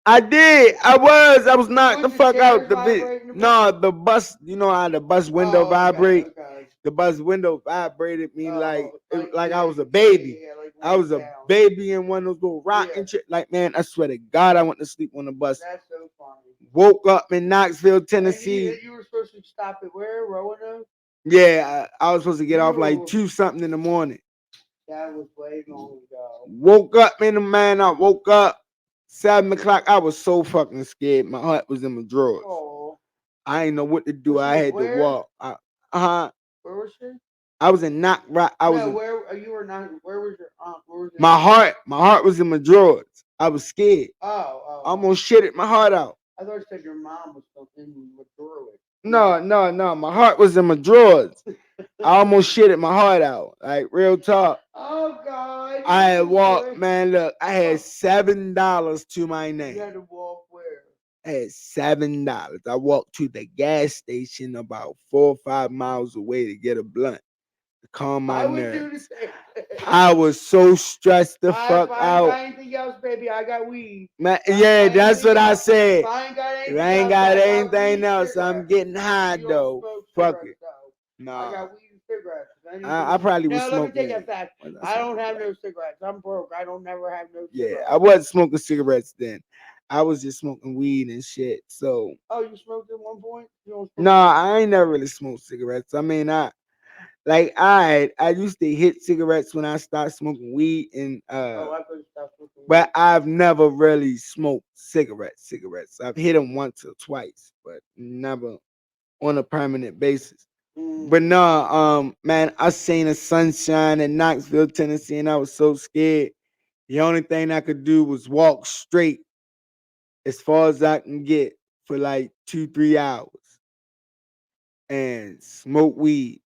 I did. I was knocked Was the the fuck chairs out. vibrating? No, the bus. You know how the bus window Oh, okay, vibrate. okay. The bus window vibrated me like Oh, like like I yeah, was a yeah, baby. yeah, like I went was a down. baby in one of those little Yeah, rocking shit. Like, man, I swear to God, I went to sleep on the bus. that's so funny. Woke up in Knoxville, And Tennessee. you were supposed to stop at where? Roanoke? Yeah, I was supposed to get off like You 2 something in the morning. that was way long ago. Woke up in the man. I woke up 7 o'clock. I was so fucking scared. My heart was in my drawers. Oh, I didn't know what to do. well, she I was had to where? walk. Uh-huh. Where was she? I was in knock right. I was No, in where you were not? Where was your aunt? Where was your my aunt? heart was in my drawers. I was scared. Oh, I almost shitted my heart out. I thought you said your mom was something with Druid. No. My heart was in my drawers. I almost shitted my heart out. Like real talk. Oh God! I had You walked, sure? man. Look, I had $7 to my You name. had to walk where? At $7. I walked to the gas station about 4 or 5 miles away to get a blunt to calm my I would do the nerves. same thing. I was so stressed the If fuck I ain't out. got anything else, baby, I got weed. Man, If I ain't yeah, got that's anything what I else, if said. I ain't got If I anything ain't else, got I got anything weed, else, I'm cigarettes. getting high We don't though. smoke Fuck cigarettes it. though. I Nah. got weed and cigarettes. If I anything, probably was no, let me take that smoking. back. Was I I don't smoking have crack? no cigarettes. I'm broke. I don't never have no Yeah, I cigarettes. wasn't smoking cigarettes then. I was just smoking weed and shit. So Oh, you smoked at one point? You don't no, smoke no more? I ain't never really smoked cigarettes. I mean, I used to hit cigarettes when I started smoking weed and Oh, I could stop smoking but weed. I've never really smoked cigarettes. I've hit them once or twice, but never on a permanent basis. Mm. But no, man, I seen the sunshine in Knoxville, Tennessee, and I was so scared. The only thing I could do was walk straight as far as I can get for like 2, 3 hours and smoke weed,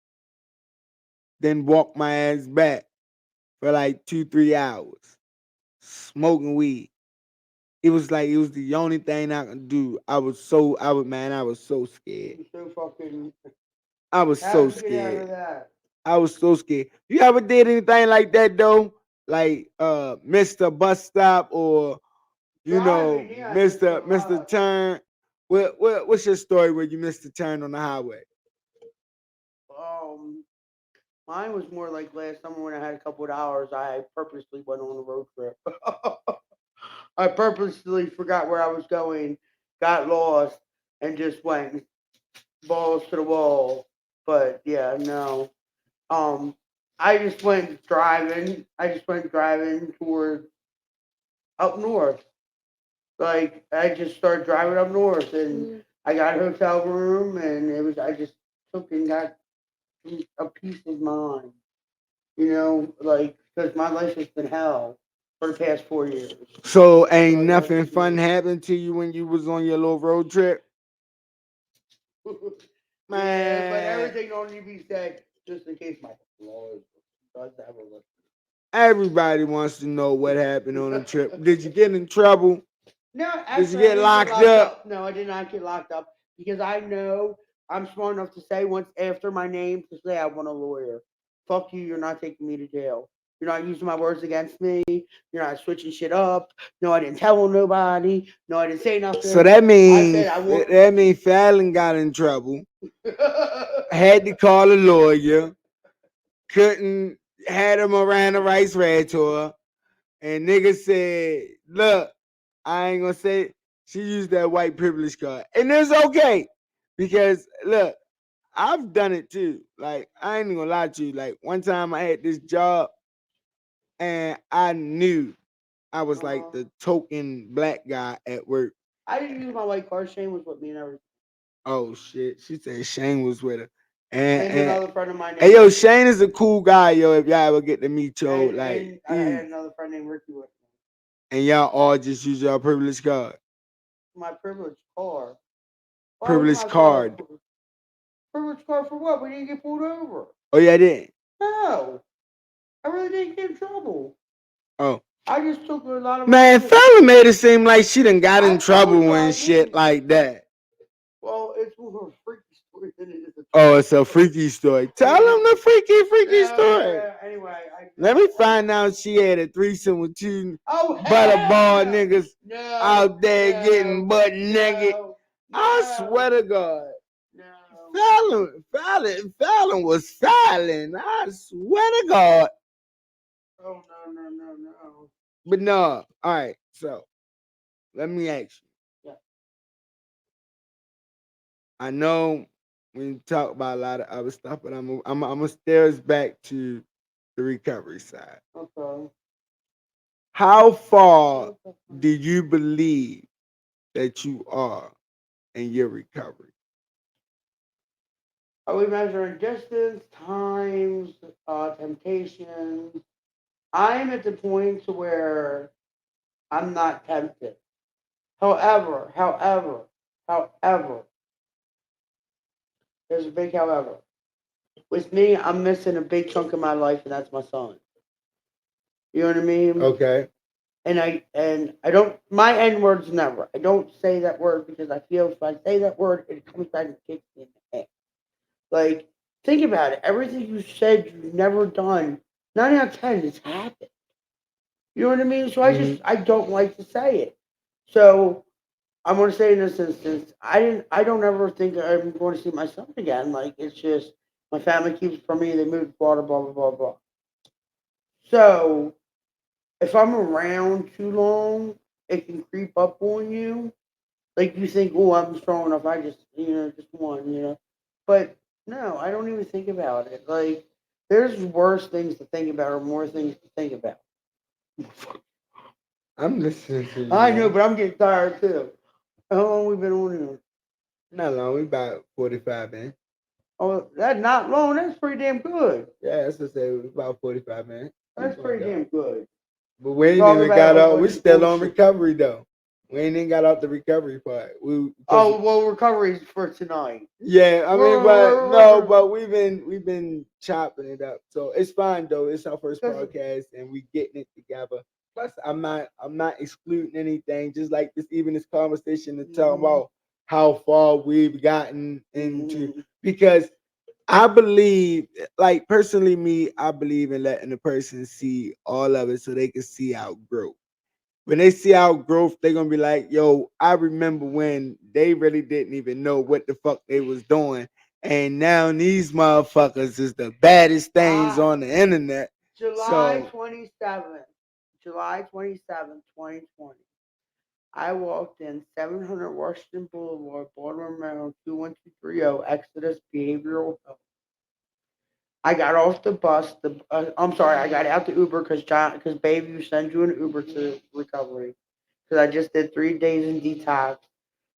then walk my ass back for like 2, 3 hours smoking weed. It was like it was the only thing I could do. I was so scared. I'm so fucking. I was so How'd you get out scared. of that? I was so scared. You ever did anything like that though? Like missed a bus stop or Driving, yeah, I missed a Mr. lot. Turn. What's your story where you missed a turn on the highway? Um, Mine was more like last summer when I had a couple of hours. I purposely went on a road trip. I purposely forgot where I was going, got lost, and just went balls to the wall. But yeah, no. Um, I just went driving. I just went driving toward up north. Like I just started driving up north, and I got a hotel room, and it was I just took and got a peace of mind. Like because my life has been hell for the past 4 years. So ain't So I got nothing to fun happened to you when you was on your little road trip? do. Yeah, but Man, everything don't need to be said just in case my Lord does ever everybody wants to know what happened on the trip. listen. Did you get in trouble? No, Did you actually, I get didn't get locked locked up? up. No, I did not get locked up because I know I'm smart enough to say once after my name to say I want a lawyer. Fuck you, you're not taking me to jail. You're not using my words against me. You're not switching shit up. No, I didn't tell nobody. No, I didn't say So nothing. that I means said I want. Fallon got in trouble. Had to call a lawyer. Couldn't had a Miranda rights read to her. And nigga said, look, I ain't gonna say it. She used that white privilege card. And it's okay. Because look, I've done it too. Like, I ain't gonna lie to you. Like one time I had this job and I knew I was like uh, the token black guy at work. I didn't use my white card. Shane was with me and everything. Oh shit. She said Shane was with her. And And and another friend of mine hey named yo, Ricky. Shane is a cool guy, yo. If y'all ever get to meet yo, like And I he had another friend named Ricky with me. and y'all all just use your privilege card. My privileged car. Why was Privilege my car card. privileged car for what? We didn't get pulled over. Oh yeah, I did. No, I really didn't get in trouble. Oh. I just took a lot of Man, legitimate. fella made it seem like she done got I in told trouble you and I shit didn't. like that. Well, it's more of a freaky story than it is a Oh, true it's a story. freaky story. Tell Yeah. him the freaky No, story. yeah. Anyway, Let me find out she had a threesome with two Oh hell butterball no! niggas No, out there getting no, butt naked. no, I swear no, to God. no. Fallon was Fallon. I swear to God. Oh no, no, no, no. But no, all right. So let me ask you. Yeah. I know we talk about a lot of other stuff, but I'm gonna steer us back to the recovery side. Okay. How far do you believe that you are in your recovery? Are we measuring distance, times, temptations? I'm at the point to where I'm not tempted. However, there's a big however. With me, I'm missing a big chunk of my life, and that's my son. You know what I mean? Okay. And I don't my N words never. I don't say that word because I feel if I say that word, it comes back and kicks me in the head. Like, think about it. Everything you said you've never done, 9 out of 10, it's happened. You know what I mean? So Hmm. I don't like to say it. So I'm gonna say in this instance, I don't ever think I'm going to see my son again. Like, it's just my family keeps it from me. They moved to Florida, blah blah blah blah. So if I'm around too long, it can creep up on you. Like, you think, oh, I'm strong enough. I just just one. But no, I don't even think about it. Like, there's worse things to think about or more things to think about. I'm listening to you, I know, man. but I'm getting tired too. How long we been on here? Not long. We about 45, man. Oh, that's not long. That's pretty damn good. Yeah, that's what I say. We about 45, man. That's Keep going, pretty though. damn good. But we ain't Talking even about a got whole out. We bunch of still on bullshit. recovery though. We ain't even got out the recovery part. We because Oh well, recovery's for tonight. yeah, I mean, but no, Because but we've been chopping it up, so it's fine though. It's our first podcast, and we getting it together. Plus, I'm not excluding anything. Just like this conversation to talk mhm, about how far we've gotten into mhm, because I believe, like personally, me, I believe in letting the person see all of it so they can see our growth. When they see our growth, they're gonna be like, "Yo, I remember when they really didn't even know what the fuck they was doing, and now these motherfuckers is the baddest things I on the internet." July So, 27th, July 27th, 2020. I walked in 700 Washington Boulevard, Baltimore, Maryland, 21230, Exodus Behavioral Health. I got off the bus. I'm sorry, I got out the Uber because Bayview sends you an Uber to recovery. Because I just did 3 days in detox.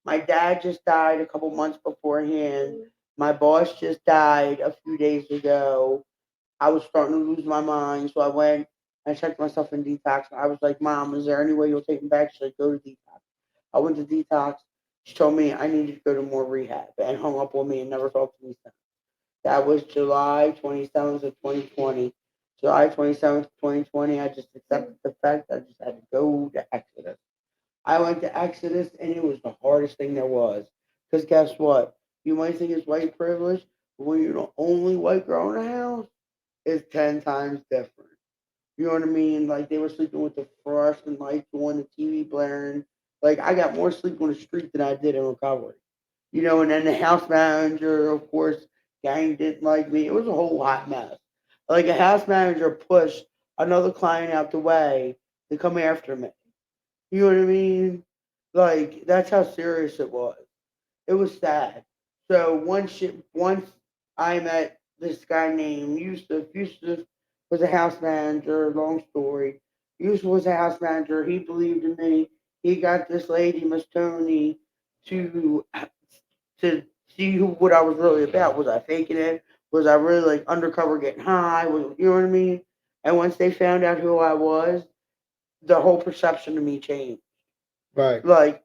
My dad just died a couple months beforehand. My boss just died a few days ago. I was starting to lose my mind, so I went. I checked myself in detox. I was like, "Mom, is there any way you'll take me back?" She's like, "Go to detox." I went to detox. She told me I needed to go to more rehab and hung up on me and never talked to me since. That was July 27th of 2020. July 27th, 2020, I just accepted the fact I just had to go to Exodus. I went to Exodus and it was the hardest thing there was. Because guess what? You might think it's white privilege, but when you're the only white girl in the house, it's 10 times different. You know what I mean? Like, they were sleeping with the fluorescent lights on, the TV blaring. Like, I got more sleep on the street than I did in recovery. And then the house manager, of course, gang didn't like me. It was a whole hot mess. Like, a house manager pushed another client out the way to come after me. You know what I mean? Like, that's how serious it was. It was sad. So once I met this guy named Yusuf. Yusuf was a house manager. Long story. Yusuf was a house manager. He believed in me. He got this lady, Miss Tony, to to see what I was really about. Was I faking it? Was I really like undercover getting high? You know what I mean? And once they found out who I was, the whole perception of me changed. right, Like,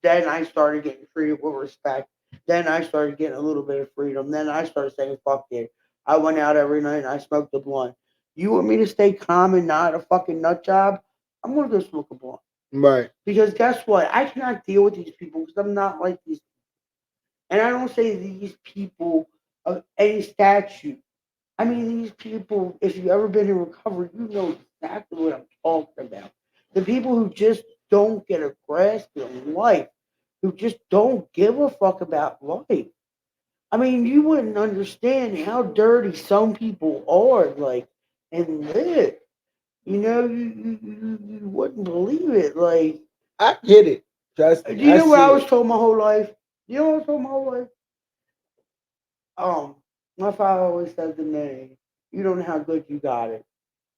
then I started getting treated with respect. Then I started getting a little bit of freedom. Then I started saying, fuck it. I went out every night and I smoked a blunt. You want me to stay calm and not a fucking nut job? I'm gonna go smoke a blunt. right, Because guess what? I cannot deal with these people because I'm not like these. And I don't say these people of any statute. I mean, these people, if you've ever been in recovery, you know exactly what I'm talking about. The people who just don't get a grasp of life, who just don't give a fuck about life. I mean, you wouldn't understand how dirty some people are, like, and live. You wouldn't believe it. Like, I get it. Trust do me, you I know what see I was it. told my whole life? Do you know what I was told my whole life? Um, my father always said to me, "You don't know how good you got it,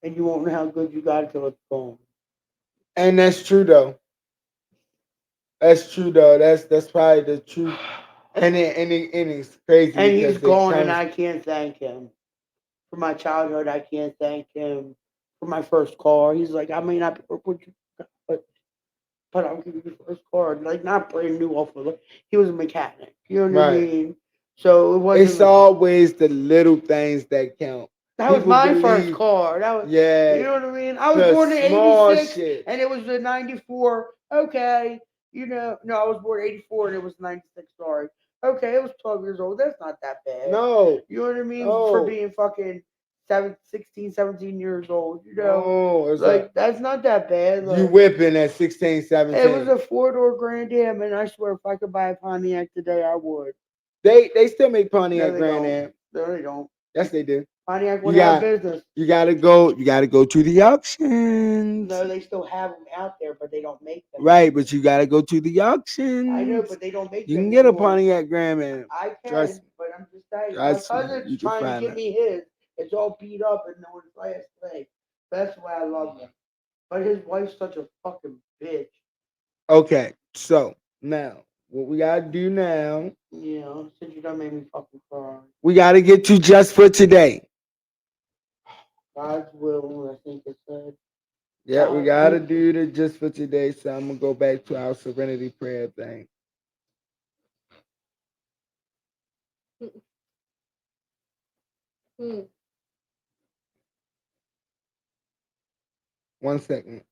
and you won't know how good you got it till it's gone." And that's true though. That's true though. That's probably the truth. And it's crazy And he's because it gone, and comes I can't thank him for my childhood. I can't thank him for my first car. He's like, I may not be able to put you, but I'll give you the first car. Like, not brand new off of. He was a mechanic. You know what I right. mean? So it wasn't It's like, always the little things that count. That was People my first believe, car. That was, you yeah, know what I mean? I was the born in small '86, shit. and it was the '94. Okay, no, I was born in '84, and it was '96. Sorry. Okay, it was 12 years old. That's not that bad. No, You know what I mean? For no, being fucking 16, 17 years old. no. It's a Like that's not that bad. you Like whipping at 16, it was 17. a four-door Grand Am, and I swear, if I could buy a Pontiac today, I would. They still make No, Pontiac they Grand don't. Am. No, they don't. Yes, they do. Pontiac You went out of got business. you gotta go to the auctions. No, they still have them out there, but they don't make them Right, but anymore. you gotta go to the I know, auctions. but they don't make You them can get a anymore. Pontiac Grand Am. I Trust can, but I'm just saying. My trust me, cousin's you can trying to find give that. me his. It's all beat up and no one's last leg. That's why I love him. But his wife's such a fucking bitch. Okay, so now what we gotta do now, Since you done made me fucking cry. we gotta get to just for today. God's will, I think it said. Yeah, we God, gotta do the just for today. So I'm gonna go back to our serenity prayer thing. One second.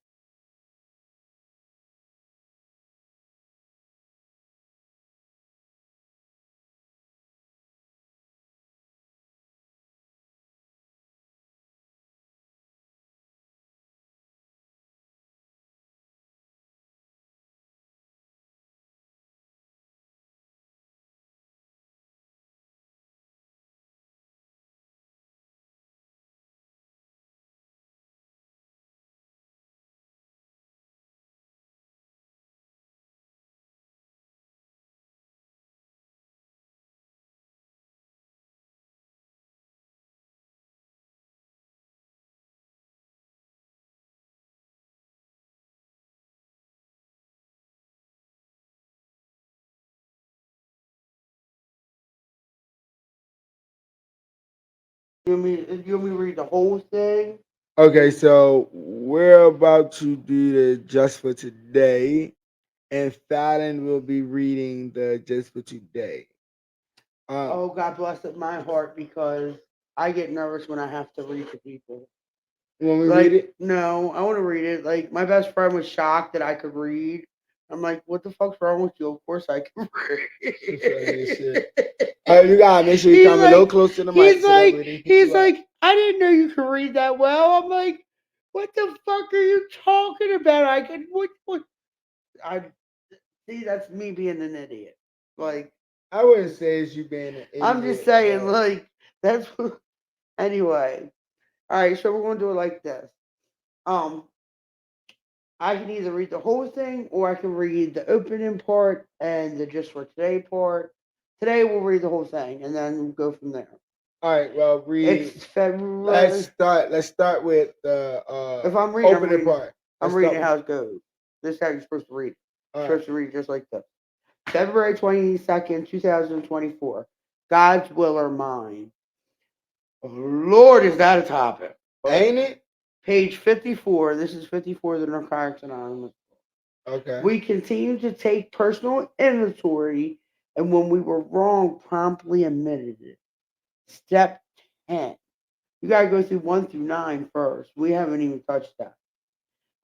you want me to read the whole thing? Okay, so we're about to do the just for today, and Fallon will be reading the just for today. Um, Oh, God bless it, my heart, because I get nervous when I have to read to people. you want me to read Like, it? no, I want to read it. Like, my best friend was shocked that I could read. I'm like, what the fuck's wrong with you? Of course I can Funny as shit. read. You gotta make sure you he's come a little like, close to the mic he's so that like, way they pick he's you up. like, I didn't know you could read that well. I'm like, what the fuck are you talking about? I can, what? I see. That's me being an idiot. Like, I wouldn't say it's you being an I'm just idiot, saying, but like, that's anyway. All right, so we're gonna do it like this. Um, I can either read the whole thing or I can read the opening part and the just for today part. Today we'll read the whole thing and then we'll go from there. all right. Well, read. It's February. Let's start with the If I'm reading, I'm opening reading. part. I'm Let's start reading with. how it goes. This is how you're supposed to read it. All You're right. supposed to read it just like this. February 22nd, 2024. God's will or mine. Oh, Lord, is that a topic? But Ain't it? page 54. This is 54 of the Narcotics Anonymous. Okay. We continue to take personal inventory, and when we were wrong, promptly admitted it. Step 10. You got to go through 1 through 9 first. We haven't even touched that.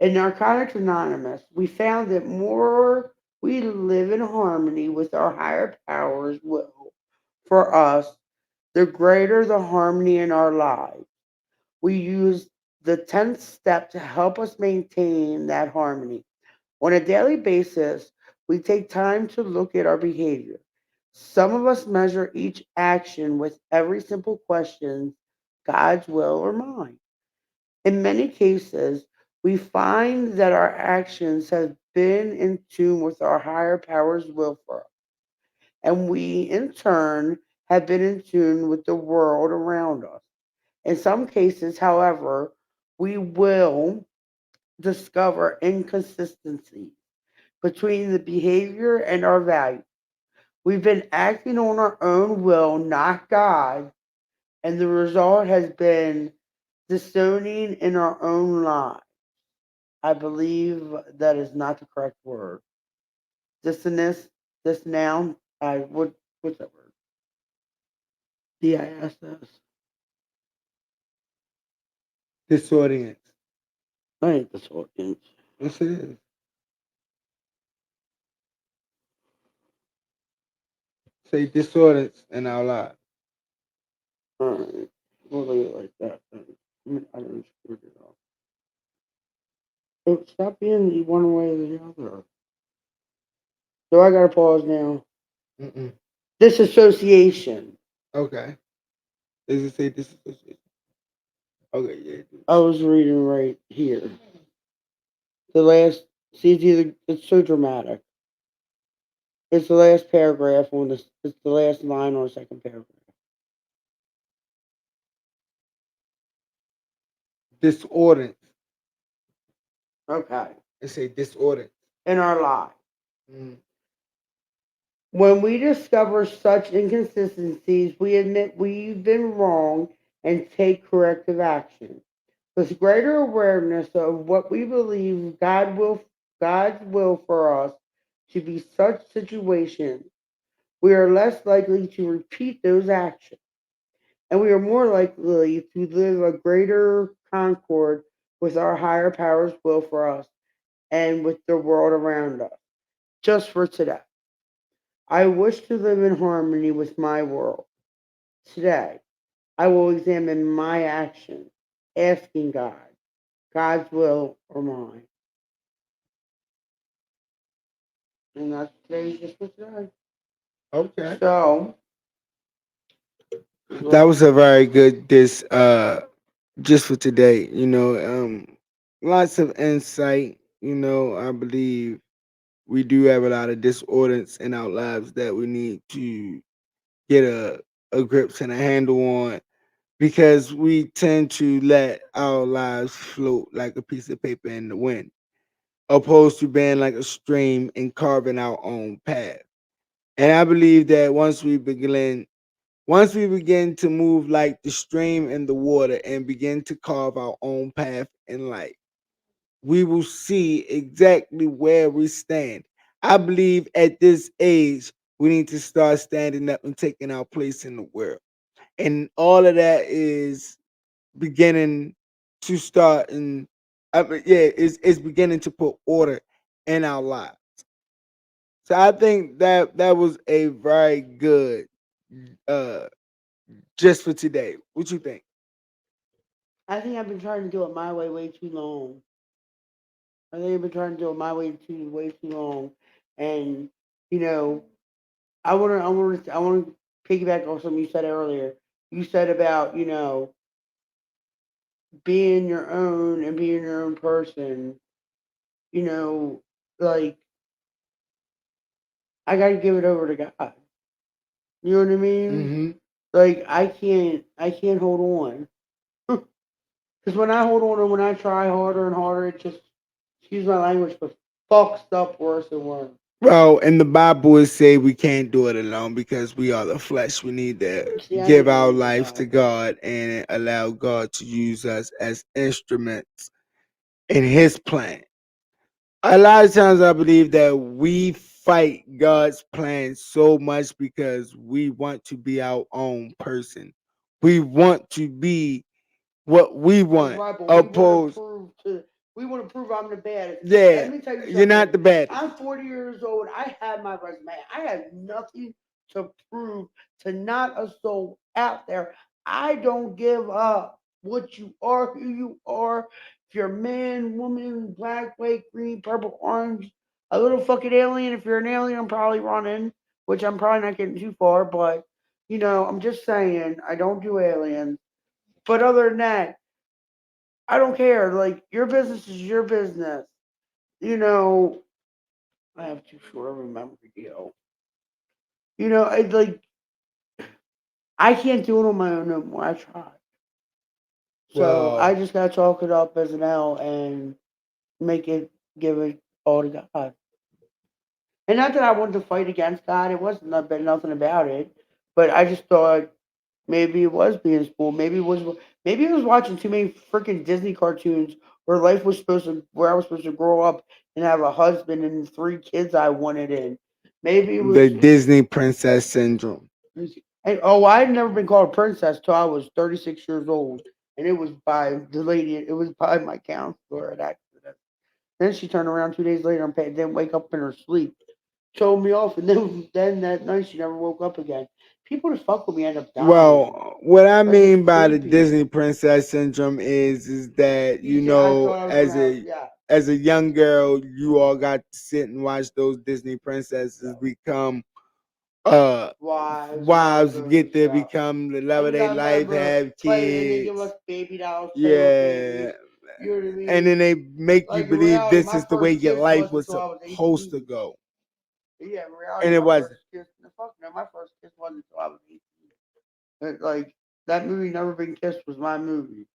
In Narcotics Anonymous, we found that more we live in harmony with our higher powers will for us, the greater the harmony in our lives. We use the 10th step to help us maintain that harmony. On a daily basis, we take time to look at our behavior. Some of us measure each action with every simple question, God's will or mine. In many cases, we find that our actions have been in tune with our higher power's will for us, and we, in turn, have been in tune with the world around us. In some cases, however, we will discover inconsistencies between the behavior and our value. We've been acting on our own will, not God, and the result has been disowning in our own lives. I believe that is not the correct word. Dissonance, this noun, what's that word? DISS. Disordinance. I ain't this audience. Yes, it is. Say disordinance in our lives. Alright. We'll leave it like that then. I didn't screw it up. Oh, stop being the one way or the other. So I gotta pause now. Mm-mm. Disassociation. Okay. Does it say disassociation? Okay, yeah. It do. I was reading right here. The last, see, it's so dramatic. It's the last paragraph on this. It's the last line on the second paragraph. Disordinance. Okay. It say disordinance. In our lives. Mm. When we discover such inconsistencies, we admit we've been wrong and take corrective action. With greater awareness of what we believe God's will for us to be such situations, we are less likely to repeat those actions, and we are more likely to live a greater concord with our higher power's will for us and with the world around us. Just for today, I wish to live in harmony with my world. Today, I will examine my actions, asking God's will or mine. And that's today's just for today. Okay. So, That was a very good just for today. Lots of insight. I believe we do have a lot of disorders in our lives that we need to get a grips and a handle on because we tend to let our lives float like a piece of paper in the wind, opposed to being like a stream and carving our own path. And I believe that once we begin to move like the stream in the water and begin to carve our own path in life, we will see exactly where we stand. I believe at this age, we need to start standing up and taking our place in the world. And all of that is beginning to start and yeah, it's beginning to put order in our lives. So I think that was a very good uh just for today. What you think? I think I've been trying to do it my way too long. I think I've been trying to do it my way too long. And, you know, I wanna piggyback on something you said earlier. You said about, being your own and being your own person, you know, like I gotta give it over to God. You know what I mean? Mm-hmm. Like I can't hold on. Because when I hold on and when I try harder and harder, it just, excuse my language, but fucks up worse and worse. Well, in the Bible, it say we can't do it alone because we are the flesh. We need to See, I give didn't our read the life to Bible. God and allow God to use us as instruments in His plan. A lot of times, I believe that we fight God's plan so much because we want to be our own person. We want to be what we That's want. right, but Opposed, we want to prove I'm the baddest. yeah, Let me tell you you're something. not the baddest. I'm 40 years old. I had my resume. I had nothing to prove to not a soul out there. I don't give up what you are, who you are. If you're a man, woman, black, white, green, purple, orange, a little fucking alien. If you're an alien, I'm probably running, which I'm probably not getting too far. But I'm just saying, I don't do aliens. But other than that, I don't care. Like your business is your business. You know, I have too short of a memory deal. I like I can't do it on my own no more. I tried. So I Well, just gotta chalk it up as an L and make it give it all to God. And not that I wanted to fight against God. It wasn't nothing about it. But I just thought maybe it was being spoiled. Maybe I was watching too many freaking Disney cartoons where I was supposed to grow up and have a husband and three kids I wanted in. Maybe it the was Disney princess syndrome. and oh, I had never been called a princess till I was 36 years old. and it was by the lady. It was by my counselor at accident. Then she turned around 2 days later and didn't wake up in her sleep. Told me off, and then that night she never woke up again. People that fuck with me end up dying. Well, what I Like it's mean by the creepy. Disney princess syndrome is that You see, I thought I was gonna have yeah. as a young girl, you all got to sit and watch those Disney princesses Yeah. become Wives and all that wives, goofy get to stuff. become the love And of you their gotta life, remember, have play, and they give kids. us baby dolls, Playboy Yeah. babies. You know what I And mean? then they make you Like in believe reality, this my is the way first your kiss life wasn't was until I was supposed to 18. go. Yeah, in reality, And it my wasn't. first kiss, the fuck no, my first kiss wasn't until I was 18. Like that movie, Never Been Kissed, was my movie.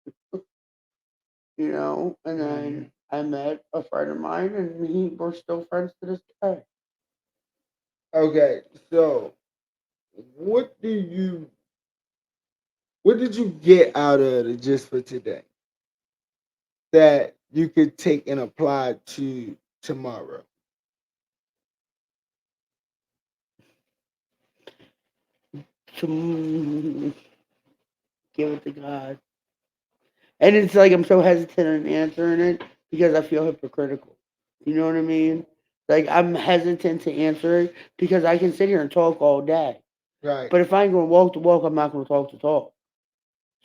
You know, and then I met a friend of mine, and we're still friends to this day. Okay, so what do you what did you get out of the just for today that you could take and apply to tomorrow? To give it to God. And it's like I'm so hesitant in answering it because I feel hypocritical. You know what I mean? Like I'm hesitant to answer it because I can sit here and talk all day. Right. But if I ain't gonna walk the walk, I'm not gonna talk the talk.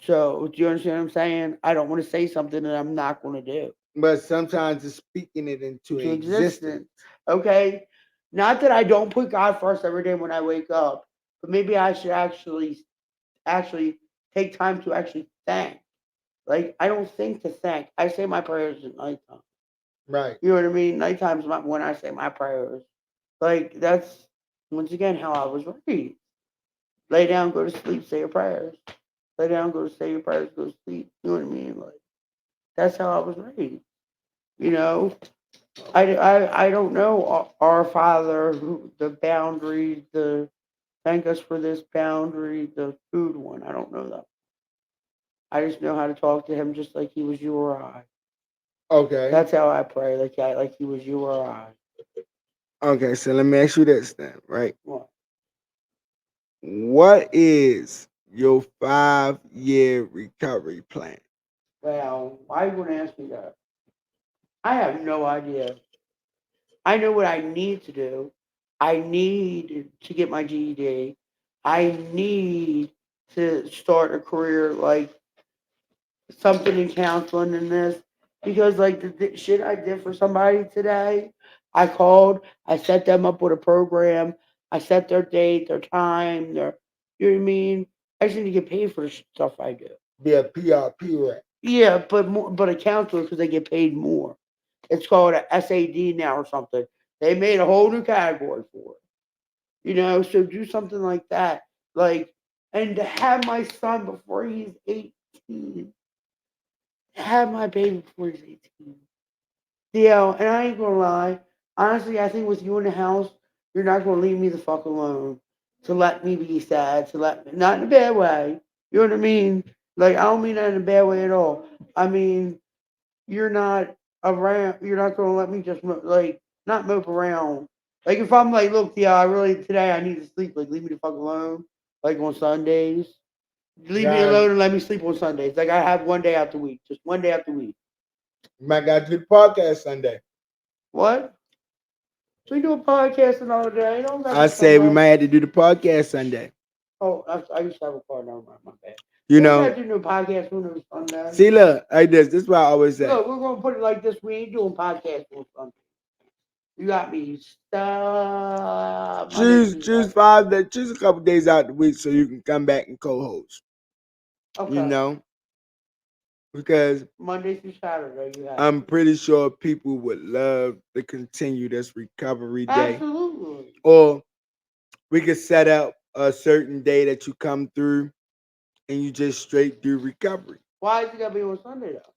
So do you understand what I'm saying? I don't want to say something that I'm not gonna do. But sometimes it's speaking it into To existence. existence. Okay? Not that I don't put God first every day when I wake up, but maybe I should actually take time to actually thank. Like I don't think to thank. I say my prayers at nighttime. Right. You know what I mean? Nighttime's when I say my prayers. Like that's once again how I was raised. Lay down, go to sleep, say your prayers. Lay down, go to say your prayers, go to sleep. You know what I mean? Like that's how I was raised. You know, I don't know our Father, the boundaries, the thank us for this boundary, the food one. I don't know that. I just know how to talk to him just like he was you or I. Okay. That's how I pray, like he was you or I. Okay, so let me ask you this then, right? Well, What is your 5-year recovery plan? well, why you want to ask me that? I have no idea. I know what I need to do. I need to get my GED. I need to start a career like something in counseling in this because like the shit I did for somebody today, I called, I set them up with a program, I set their date, their time, their you know what I mean. I just need to get paid for the stuff I do. Be a PRP rep. Yeah, but more, but a counselor because they get paid more. It's called a SAD now or something. They made a whole new category for it. You know, so do something like that. Like, and to have my son before he's 18, have my baby before he's 18. Yeah, and I ain't gonna lie. Honestly, I think with you in the house, you're not gonna leave me the fuck alone to let me be sad, to let me, not in a bad way. You know what I mean? Like, I don't mean that in a bad way at all. I mean, you're not around. You're not gonna let me just like not mope around. Like if I'm like, look, yeah, I really today I need to sleep. Like leave me the fuck alone. Like on Sundays, leave me Guys, alone and let me sleep on Sundays. Like I have one day out the week, just one day out the week. you might got to do the podcast Sunday. What? We do a podcast another day. Don't got I to say we Sunday. might have to do the podcast Sunday. Oh, I used to have a car. Never mind, my bad. You We ain't got know, to do no podcast on no Sunday. see, look, like this. This is what I always say. Look, we're gonna put it like this. We ain't doing podcast on Sunday. You got me stuck Monday, Choose Tuesday. 5 days, choose a couple days out the week so you can come back and co-host. You Okay. know, because Monday through Saturday, you have I'm me. pretty sure people would love to continue this recovery day. Absolutely. Or we could set up a certain day that you come through and you just straight do recovery. Why is it gotta be on Sunday though?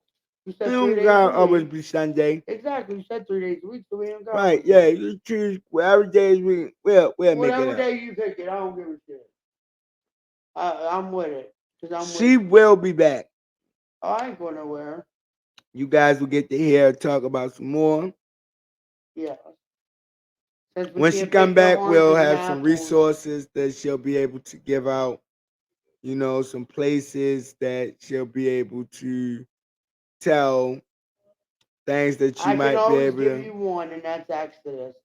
You It said three don't days a gotta always week. be Sunday. Exactly. You said 3 days a week, so we ain't got Right, one yeah, day. you choose whatever days we'll make it Whatever up. day you pick it, I don't give a shit. I'm with it. Cause I'm with She you. will be back. Oh, I ain't going nowhere. You guys will get to hear her talk about some more. Yeah. Since we When she can't come pick no back, we'll oranges and have some apples. resources that she'll be able to give out some places that she'll be able to tell things that you I can might be always able give to. you one, and that's Exodus.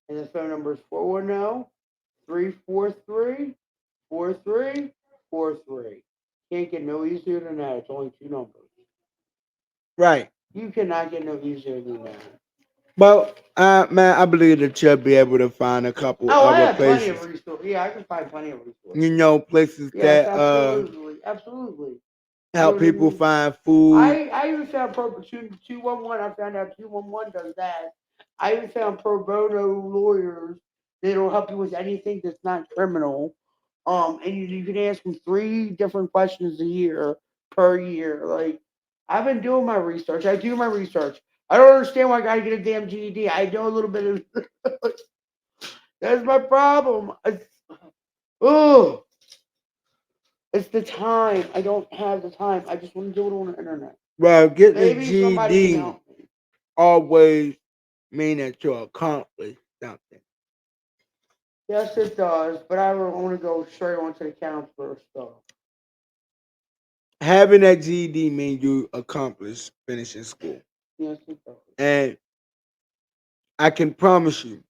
And the phone number is 410-343-4343. Can't get no easier than that. It's only two numbers. Right. You cannot get no easier than that. Well, man, I believe that you'll be able to find a couple Oh, I other have plenty of places. resources. Yeah, I can find plenty of resources. Places Yes, that absolutely. Absolutely. You know help what I people mean? find food. I even found 211. I found out 211 does that. I even found pro bono lawyers that'll help you with anything that's not criminal. And you can ask them three different questions a year per year. Like I've been doing my research. I do my research. I don't understand why I gotta get a damn GED. I know a little bit of that's my problem. Oh, it's the time. I don't have the time. I just want to do it on the internet. Well, getting a Maybe somebody can GD help me. always mean that you accomplished something. Yes, it does, but I want to go straight on to the counselor stuff. Having that GED means you accomplished finishing school. Yes, it does. And I can promise you,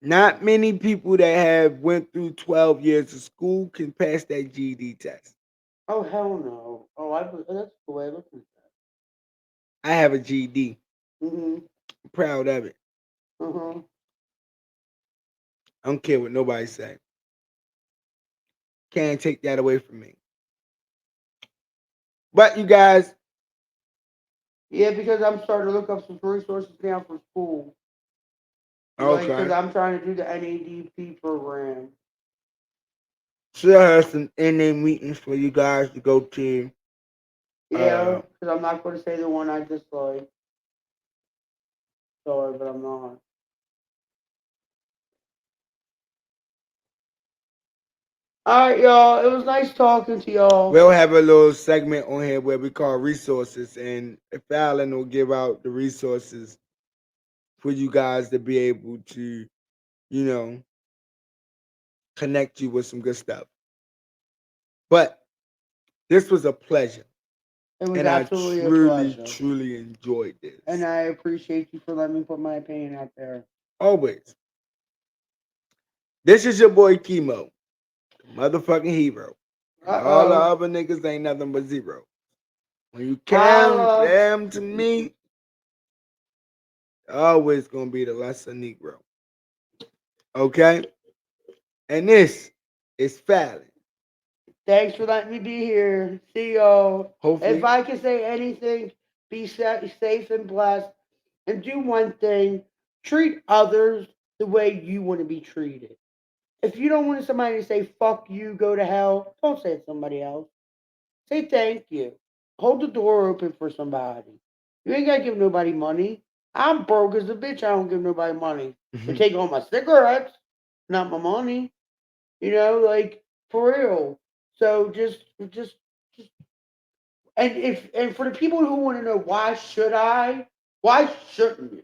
not many people that have went through 12 years of school can pass that GED test. Oh hell no! Oh, that's the way I look at I have a GED. that. Mhm. I'm proud of it. Mhm. I don't care what nobody say. Can't take that away from me. But you guys, Yeah, because I'm starting to look up some resources now for school. Like, because okay. I'm trying to do the NADP program. She'll have some NA meetings for you guys to go to. Yeah, Uh, because I'm not going to say the one I dislike. Sorry, but I'm not. All right, y'all. It was nice talking to y'all. we'll have a little segment on here where we call resources, and Fallon will give out the resources for you guys to be able to, you know, connect you with some good stuff. But this was a pleasure, It was and I absolutely a truly, pleasure. truly enjoyed And this. I appreciate you for letting me put my opinion out there. Always. This is your boy Chemo, the motherfucking hero. And Uh all the oh. other niggas ain't nothing but zero. When you count Holla. them to me, always gonna be the lesser Negro. Okay? And this is Fallon. Thanks for letting me be here. See y'all. If Hopefully, I can say anything, be safe and blessed. And do one thing, treat others the way you want to be treated. If you don't want somebody to say, fuck you, go to hell, don't say it to somebody else. Say thank you. Hold the door open for somebody. You ain't got to give nobody money. I'm broke as a bitch. I don't give nobody money. They take all my cigarettes, not my money. Like for real. So just and for the people who want to know why shouldn't you?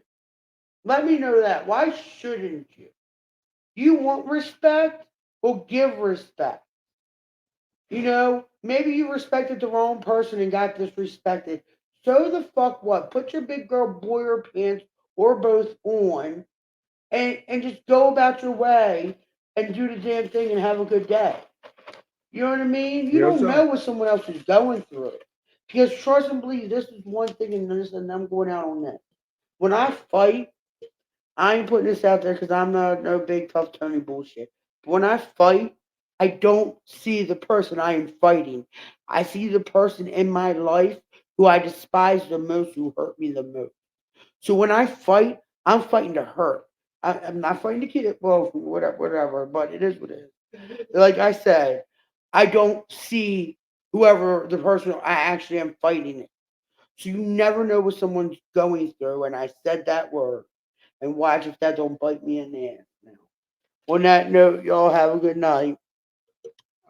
Let me know that. Why shouldn't you? You want respect? Well, give respect. Maybe you respected the wrong person and got disrespected. So the fuck what? Put your big girl boyer pants or both on and just go about your way and do the damn thing and have a good day. You know what I mean? You real don't know talk. what someone else is going through. Because trust and believe, this is one thing, and I'm going out on that. When I fight, I ain't putting this out there because I'm not no big tough Tony bullshit. But when I fight, I don't see the person I am fighting. I see the person in my life who I despise the most, who hurt me the most. So when I fight, I'm fighting to hurt. I'm not fighting to kill. Well, whatever. But it is what it is. Like I said, I don't see whoever the person I actually am fighting. So you never know what someone's going through. And I said that word. And watch if that don't bite me in the ass now. On that note, y'all have a good night.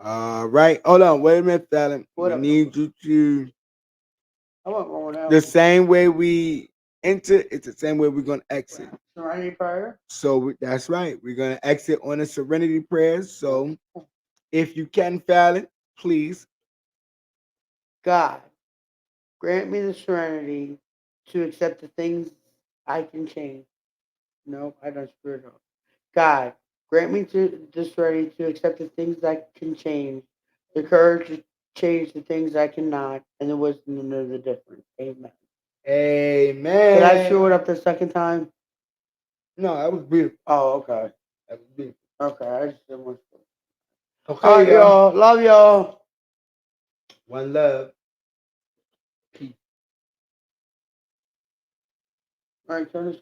All right. Hold on. Wait a minute, Fallon. What We up? need you to I want going the out. same way we enter, it's the same way we're gonna exit. Serenity prayer. So that's right. We're gonna exit on a serenity prayer. Okay. So if you can, Fallon, Please. God, grant me the serenity to accept the things I can change. No, I don't screw it up. God, grant me the serenity to accept the things I can change, the courage to change the things I cannot, and the wisdom to know the difference. Amen. Could I Amen. screw it up the second time? No, that was beautiful. Oh, okay. That was beautiful. Okay, I just didn't want to. All Okay, right, y'all. y'all. Love y'all. One love. Peace. All right, turn this